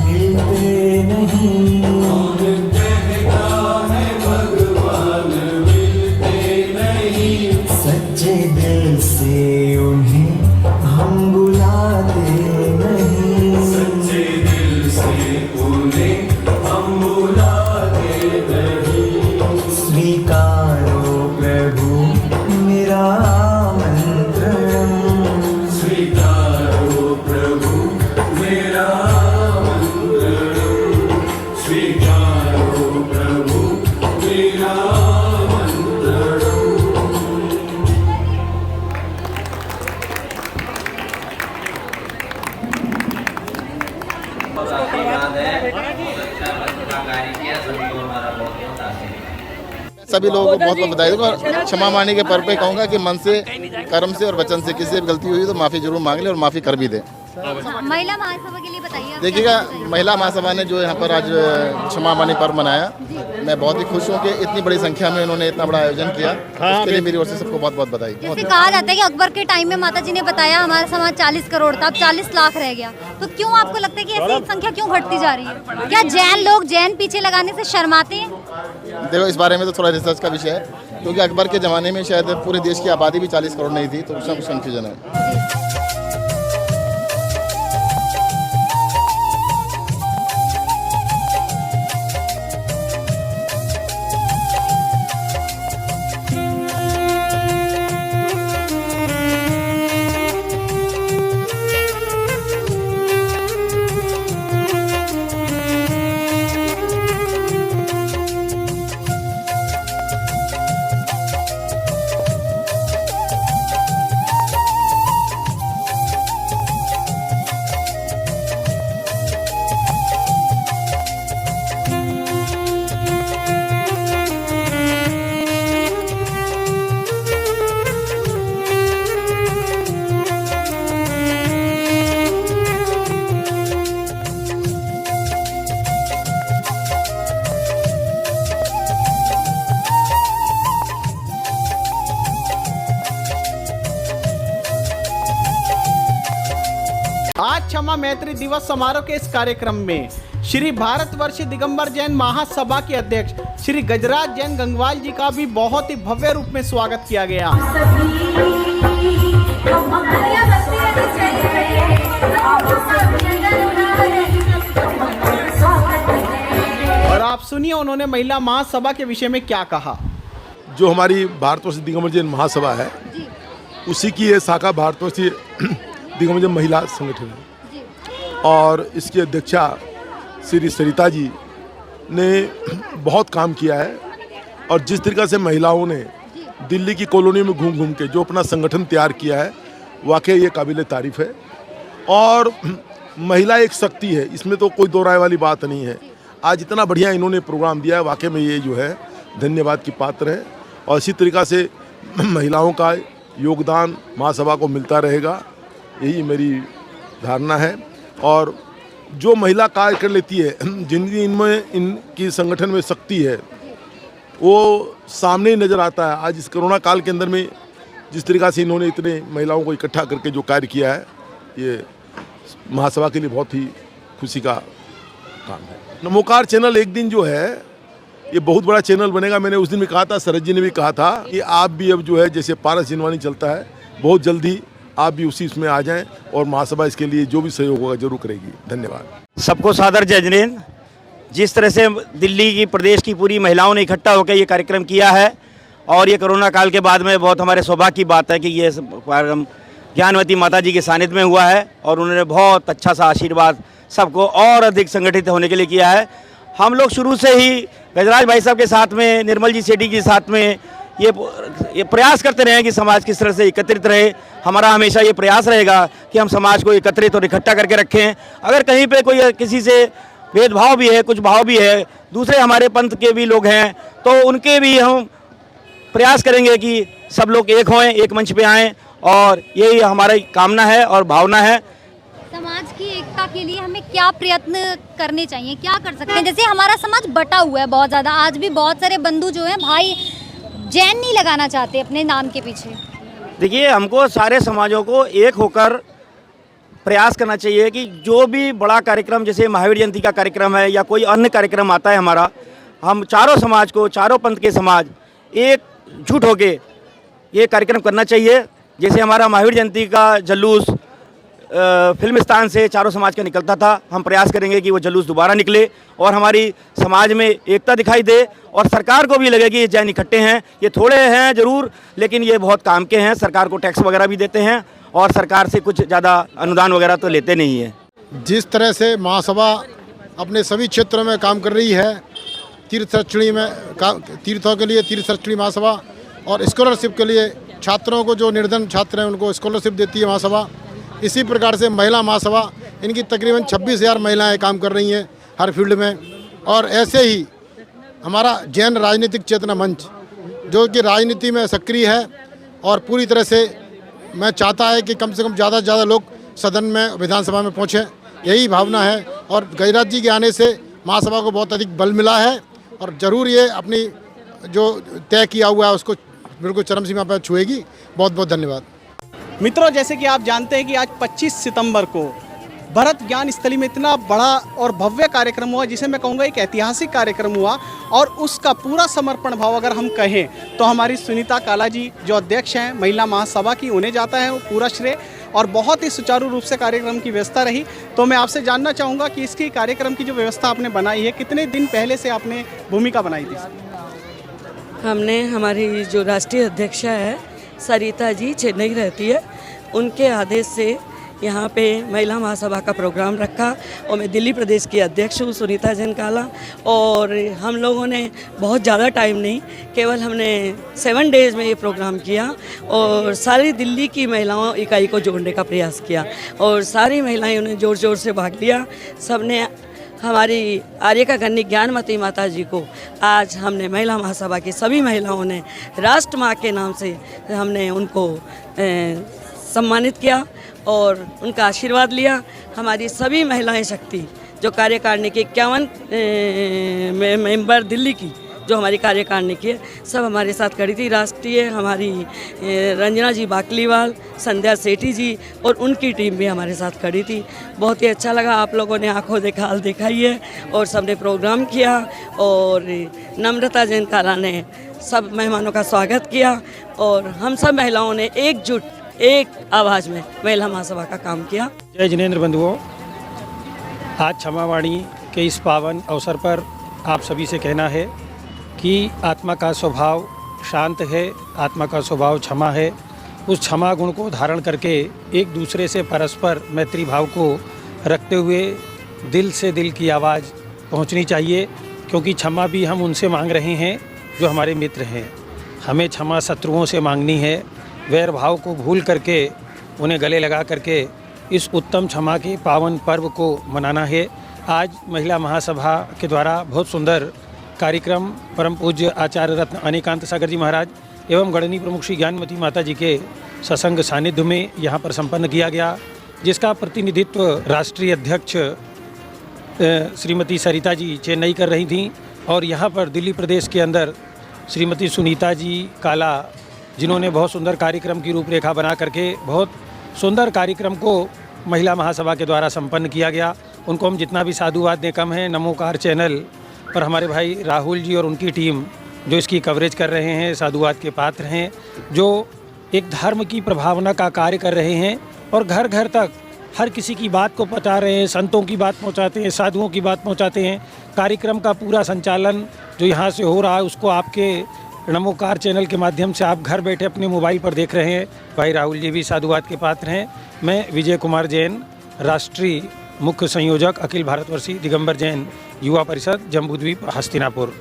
[SPEAKER 3] मिलते नहीं
[SPEAKER 11] कौन कहता है भगवान मिलते नहीं
[SPEAKER 3] सच्चे दिल से उन्हें हम बुलाते नहीं
[SPEAKER 11] सच्चे दिल से उन्हें हम बुलाते नहीं
[SPEAKER 3] स्वीकारो प्रभु मेरा मंत्रणम
[SPEAKER 11] स्वीकारो प्रभु मेरा मंत्रणम स्वीकारो प्रभु मेरा मंत्रणम
[SPEAKER 7] सभी लोगों को बहुत बहुत बधाई दूंगा और क्षमा मांगने के पर्व पे कहूँगा कि मन से, कर्म से और वचन से किसी से भी गलती हुई तो माफ़ी जरूर मांग ले और माफ़ी कर भी दे।
[SPEAKER 4] महिला महासभा के लिए बताइए।
[SPEAKER 7] देखिएगा, महिला महासभा ने जो यहाँ पर आज क्षमा मानी पर्व मनाया, मैं बहुत ही खुश हूँ कि इतनी बड़ी संख्या में उन्होंने इतना बड़ा आयोजन किया। उसके लिए मेरी ओर से सबको बहुत बहुत बधाई।
[SPEAKER 4] जैसे कहा जाता है कि अकबर के टाइम में माता जी ने बताया हमारा समाज 40 करोड़ था, अब 40 लाख रह गया, तो क्यों आपको लगता है कि ऐसी संख्या क्यों घटती जा रही है? क्या जैन लोग जैन पीछे लगाने से शर्माते हैं?
[SPEAKER 7] देखो, इस बारे में तो थोड़ा रिसर्च का विषय है, क्योंकि अकबर के ज़माने में शायद पूरे देश की आबादी भी 40 करोड़ नहीं थी, तो उसमें कुछ कन्फ्यूजन है।
[SPEAKER 1] आज क्षमा मैत्री दिवस समारोह के इस कार्यक्रम में श्री भारतवर्ष दिगंबर जैन महासभा के अध्यक्ष श्री गजराज जैन गंगवाल जी का भी बहुत ही भव्य रूप में स्वागत किया गया। और आप सुनिए उन्होंने महिला महासभा के विषय में क्या कहा।
[SPEAKER 8] जो हमारी भारतवर्ष दिगंबर जैन महासभा है, उसी की ये शाखा भारतवर्ष दिगंबर जैन महिला संगठन है, और इसकी अध्यक्षा श्री सरिता जी ने बहुत काम किया है। और जिस तरीक़ा से महिलाओं ने दिल्ली की कॉलोनी में घूम घूम के जो अपना संगठन तैयार किया है, वाकई ये काबिल तारीफ़ है। और महिला एक शक्ति है, इसमें तो कोई दो राय वाली बात नहीं है। आज इतना बढ़िया इन्होंने प्रोग्राम दिया है, वाकई में ये जो है धन्यवाद की पात्र है। और इसी तरीक़ा से महिलाओं का योगदान महासभा को मिलता रहेगा, यही मेरी धारणा है। और जो महिला कार्य कर लेती है, जिनकी इनमें इनकी संगठन में शक्ति है, वो सामने ही नज़र आता है। आज इस कोरोना काल के अंदर में जिस तरीक़ा से इन्होंने इतने महिलाओं को इकट्ठा करके जो कार्य किया है, ये महासभा के लिए बहुत ही खुशी का काम है। नमोकार चैनल एक दिन जो है ये बहुत बड़ा चैनल बनेगा। मैंने उस दिन भी कहा था, शरद जी ने भी कहा था कि आप भी अब जो है जैसे पारस जिनवानी चलता है, बहुत जल्दी आप भी उसी उसमें आ जाएं और महासभा इसके लिए जो भी सहयोग होगा जरूर करेगी। धन्यवाद।
[SPEAKER 12] सबको सादर जय जिनेंद्र। जिस तरह से दिल्ली की, प्रदेश की पूरी महिलाओं ने इकट्ठा होकर ये कार्यक्रम किया है और ये कोरोना काल के बाद में बहुत हमारे सौभाग्य की बात है कि ये कार्यक्रम ज्ञानवती माता जी के सानिध्य में हुआ है और उन्होंने बहुत अच्छा सा आशीर्वाद सबको और अधिक संगठित होने के लिए किया है। हम लोग शुरू से ही गजराज भाई साहब के साथ में, निर्मल जी सेठी के साथ में ये प्रयास करते रहे कि समाज किस तरह से एकत्रित रहे। हमारा हमेशा ये प्रयास रहेगा कि हम समाज को एकत्रित और इकट्ठा करके रखें। अगर कहीं पे कोई किसी से भेदभाव भी है, कुछ भाव भी है, दूसरे हमारे पंथ के भी लोग हैं, तो उनके भी हम प्रयास करेंगे कि सब लोग एक होएं, एक मंच पे आएँ और यही हमारी कामना है और भावना है।
[SPEAKER 13] समाज की एकता के लिए हमें क्या प्रयत्न करने चाहिए, क्या कर सकते हैं? जैसे हमारा समाज बटा हुआ है बहुत ज़्यादा, आज भी बहुत सारे बंधु जो हैं भाई जैन नहीं लगाना चाहते अपने नाम के पीछे।
[SPEAKER 12] देखिए, हमको सारे समाजों को एक होकर प्रयास करना चाहिए कि जो भी बड़ा कार्यक्रम, जैसे महावीर जयंती का कार्यक्रम है या कोई अन्य कार्यक्रम आता है हमारा, हम चारों समाज को, चारों पंथ के समाज एकजुट होके ये कार्यक्रम करना चाहिए। जैसे हमारा महावीर जयंती का जुलूस फिल्म स्थान से चारों समाज का निकलता था, हम प्रयास करेंगे कि वो जुलूस दोबारा निकले और हमारी समाज में एकता दिखाई दे और सरकार को भी लगे कि ये जैन इकट्ठे हैं। ये थोड़े हैं ज़रूर, लेकिन ये बहुत काम के हैं। सरकार को टैक्स वगैरह भी देते हैं और सरकार से कुछ ज़्यादा अनुदान वगैरह तो लेते नहीं है।
[SPEAKER 14] जिस तरह से महासभा अपने सभी क्षेत्रों में काम कर रही है, तीर्थस्थली में तीर्थों के लिए तीर्थस्थली महासभा और स्कॉलरशिप के लिए छात्रों को, जो निर्धन छात्र हैं उनको स्कॉलरशिप देती है महासभा, इसी प्रकार से महिला महासभा, इनकी तकरीबन 26,000 महिलाएं काम कर रही हैं हर फील्ड में। और ऐसे ही हमारा जैन राजनीतिक चेतना मंच, जो कि राजनीति में सक्रिय है और पूरी तरह से मैं चाहता है कि कम से कम ज़्यादा से ज़्यादा लोग सदन में, विधानसभा में पहुँचें, यही भावना है। और गजराज जी के आने से महासभा को बहुत अधिक बल मिला है और ज़रूर ये अपनी जो तय किया हुआ है उसको बिल्कुल चरम सीमा पर छुएगी। बहुत बहुत धन्यवाद।
[SPEAKER 1] मित्रों, जैसे कि आप जानते हैं कि आज 25 सितंबर को भरत ज्ञान स्थली में इतना बड़ा और भव्य कार्यक्रम हुआ, जिसे मैं कहूँगा एक ऐतिहासिक कार्यक्रम हुआ और उसका पूरा समर्पण भाव अगर हम कहें तो हमारी सुनीता काला जी जो अध्यक्ष हैं महिला महासभा की, उन्हें जाता है वो पूरा श्रेय। और बहुत ही सुचारू रूप से कार्यक्रम की व्यवस्था रही। तो मैं आपसे जानना चाहूँगा कि इसकी कार्यक्रम की जो व्यवस्था आपने बनाई है, कितने दिन पहले से आपने भूमिका बनाई थी?
[SPEAKER 5] हमने, हमारी जो राष्ट्रीय अध्यक्ष है सरिता जी, चेन्नई रहती है, उनके आदेश से यहाँ पे महिला महासभा का प्रोग्राम रखा और मैं दिल्ली प्रदेश की अध्यक्ष हूँ, सुनीता जैन काला। और हम लोगों ने बहुत ज़्यादा टाइम नहीं, केवल हमने 7 डेज़ में ये प्रोग्राम किया और सारी दिल्ली की महिलाओं इकाई को जोड़ने का प्रयास किया और सारी महिलाएं उन्हें ज़ोर ज़ोर से भाग लिया। सबने हमारी आर्य का कन्या ज्ञानवती माता जी को आज हमने महिला महासभा की सभी महिलाओं ने राष्ट्र माँ के नाम से हमने उनको सम्मानित किया और उनका आशीर्वाद लिया। हमारी सभी महिलाएं शक्ति जो कार्यकारिणी के 51 मेंबर दिल्ली की जो हमारी कार्यकारिणी की है, सब हमारे साथ खड़ी थी। राष्ट्रीय हमारी रंजना जी बाकलीवाल, संध्या सेठी जी और उनकी टीम भी हमारे साथ खड़ी थी। बहुत ही अच्छा लगा, आप लोगों ने आंखों देखा हाल दिखाई है और सबने प्रोग्राम किया और नम्रता जैन काला ने सब मेहमानों का स्वागत किया और हम सब महिलाओं ने एकजुट, एक आवाज़ में महिला महासभा का काम किया।
[SPEAKER 15] जय जिनेंद्र बंधुओं, आज क्षमावाणी के इस पावन अवसर पर आप सभी से कहना है कि आत्मा का स्वभाव शांत है, आत्मा का स्वभाव क्षमा है। उस क्षमा गुण को धारण करके एक दूसरे से परस्पर मैत्री भाव को रखते हुए दिल से दिल की आवाज़ पहुंचनी चाहिए, क्योंकि क्षमा भी हम उनसे मांग रहे हैं जो हमारे मित्र हैं। हमें क्षमा शत्रुओं से मांगनी है, वैर भाव को भूल करके उन्हें गले लगा करके इस उत्तम क्षमा के पावन पर्व को मनाना है। आज महिला महासभा के द्वारा बहुत सुंदर कार्यक्रम परम पूज्य आचार्य रत्न अनेकांत सागर जी महाराज एवं गणनी प्रमुख श्री ज्ञानवती माता जी के सत्संग सानिध्य में यहाँ पर संपन्न किया गया, जिसका प्रतिनिधित्व राष्ट्रीय अध्यक्ष श्रीमती सरिता जी चेन्नई कर रही थीं और यहाँ पर दिल्ली प्रदेश के अंदर श्रीमती सुनीता जी काला, जिन्होंने बहुत सुंदर कार्यक्रम की रूपरेखा बना करके बहुत सुंदर कार्यक्रम को महिला महासभा के द्वारा संपन्न किया गया। उनको हम जितना भी साधुवाद दें कम है। नमोकार चैनल और हमारे भाई राहुल जी और उनकी टीम जो इसकी कवरेज कर रहे हैं, साधुवाद के पात्र हैं, जो एक धर्म की प्रभावना का कार्य कर रहे हैं और घर घर तक हर किसी की बात को पहुंचा रहे हैं, संतों की बात पहुंचाते हैं, साधुओं की बात पहुंचाते हैं। कार्यक्रम का पूरा संचालन जो यहाँ से हो रहा है उसको आपके नमोकार चैनल के माध्यम से आप घर बैठे अपने मोबाइल पर देख रहे हैं। भाई राहुल जी भी साधुवाद के पात्र हैं। मैं विजय कुमार जैन, राष्ट्रीय मुख्य संयोजक अखिल भारतवर्षीय दिगंबर जैन युवा परिषद जम्बूद्वीप हस्तिनापुर,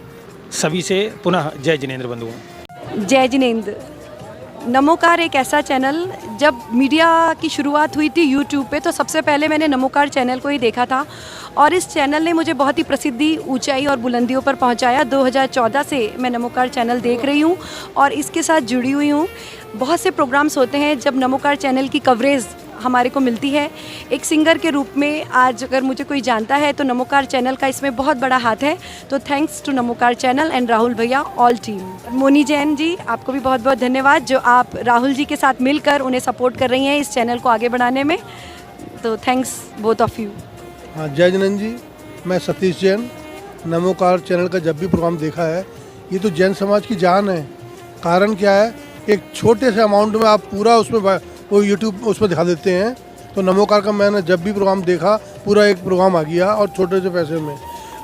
[SPEAKER 15] सभी से पुनः जय जिनेंद्र बंधुओं।
[SPEAKER 16] जय जिनेंद्र। नमोकार एक ऐसा चैनल, जब मीडिया की शुरुआत हुई थी यूट्यूब पे तो सबसे पहले मैंने नमोकार चैनल को ही देखा था और इस चैनल ने मुझे बहुत ही प्रसिद्धि, ऊंचाई और बुलंदियों पर पहुंचाया। 2014 से मैं नमोकार चैनल देख रही हूं और इसके साथ जुड़ी हुई हूं। बहुत से प्रोग्राम्स होते हैं जब नमोकार चैनल की कवरेज हमारे को मिलती है। एक सिंगर के रूप में आज अगर मुझे कोई जानता है तो नमोकार चैनल का इसमें बहुत बड़ा हाथ है। तो thanks to Namokar channel and Rahul भैया, ऑल टीम। मोनी जैन जी, आपको भी बहुत बहुत धन्यवाद जो आप राहुल जी के साथ मिलकर उन्हें सपोर्ट कर रही हैं इस चैनल को आगे बढ़ाने में। तो थैंक्स बोथ ऑफ यू।
[SPEAKER 17] हाँ, जय जिनेंद्र जी। मैं सतीश जैन। नमोकार चैनल का जब भी प्रोग्राम देखा है, ये तो जैन समाज की जान है। कारण क्या है, एक छोटे से अमाउंट में आप पूरा उसमें वो यूट्यूब उसमें दिखा देते हैं। तो नमोकार का मैंने जब भी प्रोग्राम देखा, पूरा एक प्रोग्राम आ गया और छोटे से पैसे में।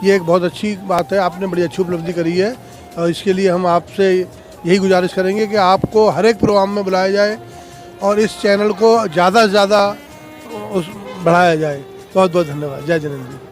[SPEAKER 17] ये एक बहुत अच्छी बात है, आपने बड़ी अच्छी उपलब्धि करी है और इसके लिए हम आपसे यही गुजारिश करेंगे कि आपको हर एक प्रोग्राम में बुलाया जाए और इस चैनल को ज़्यादा से ज़्यादा बढ़ाया जाए। बहुत बहुत धन्यवाद। जय जिनेंद्र जी।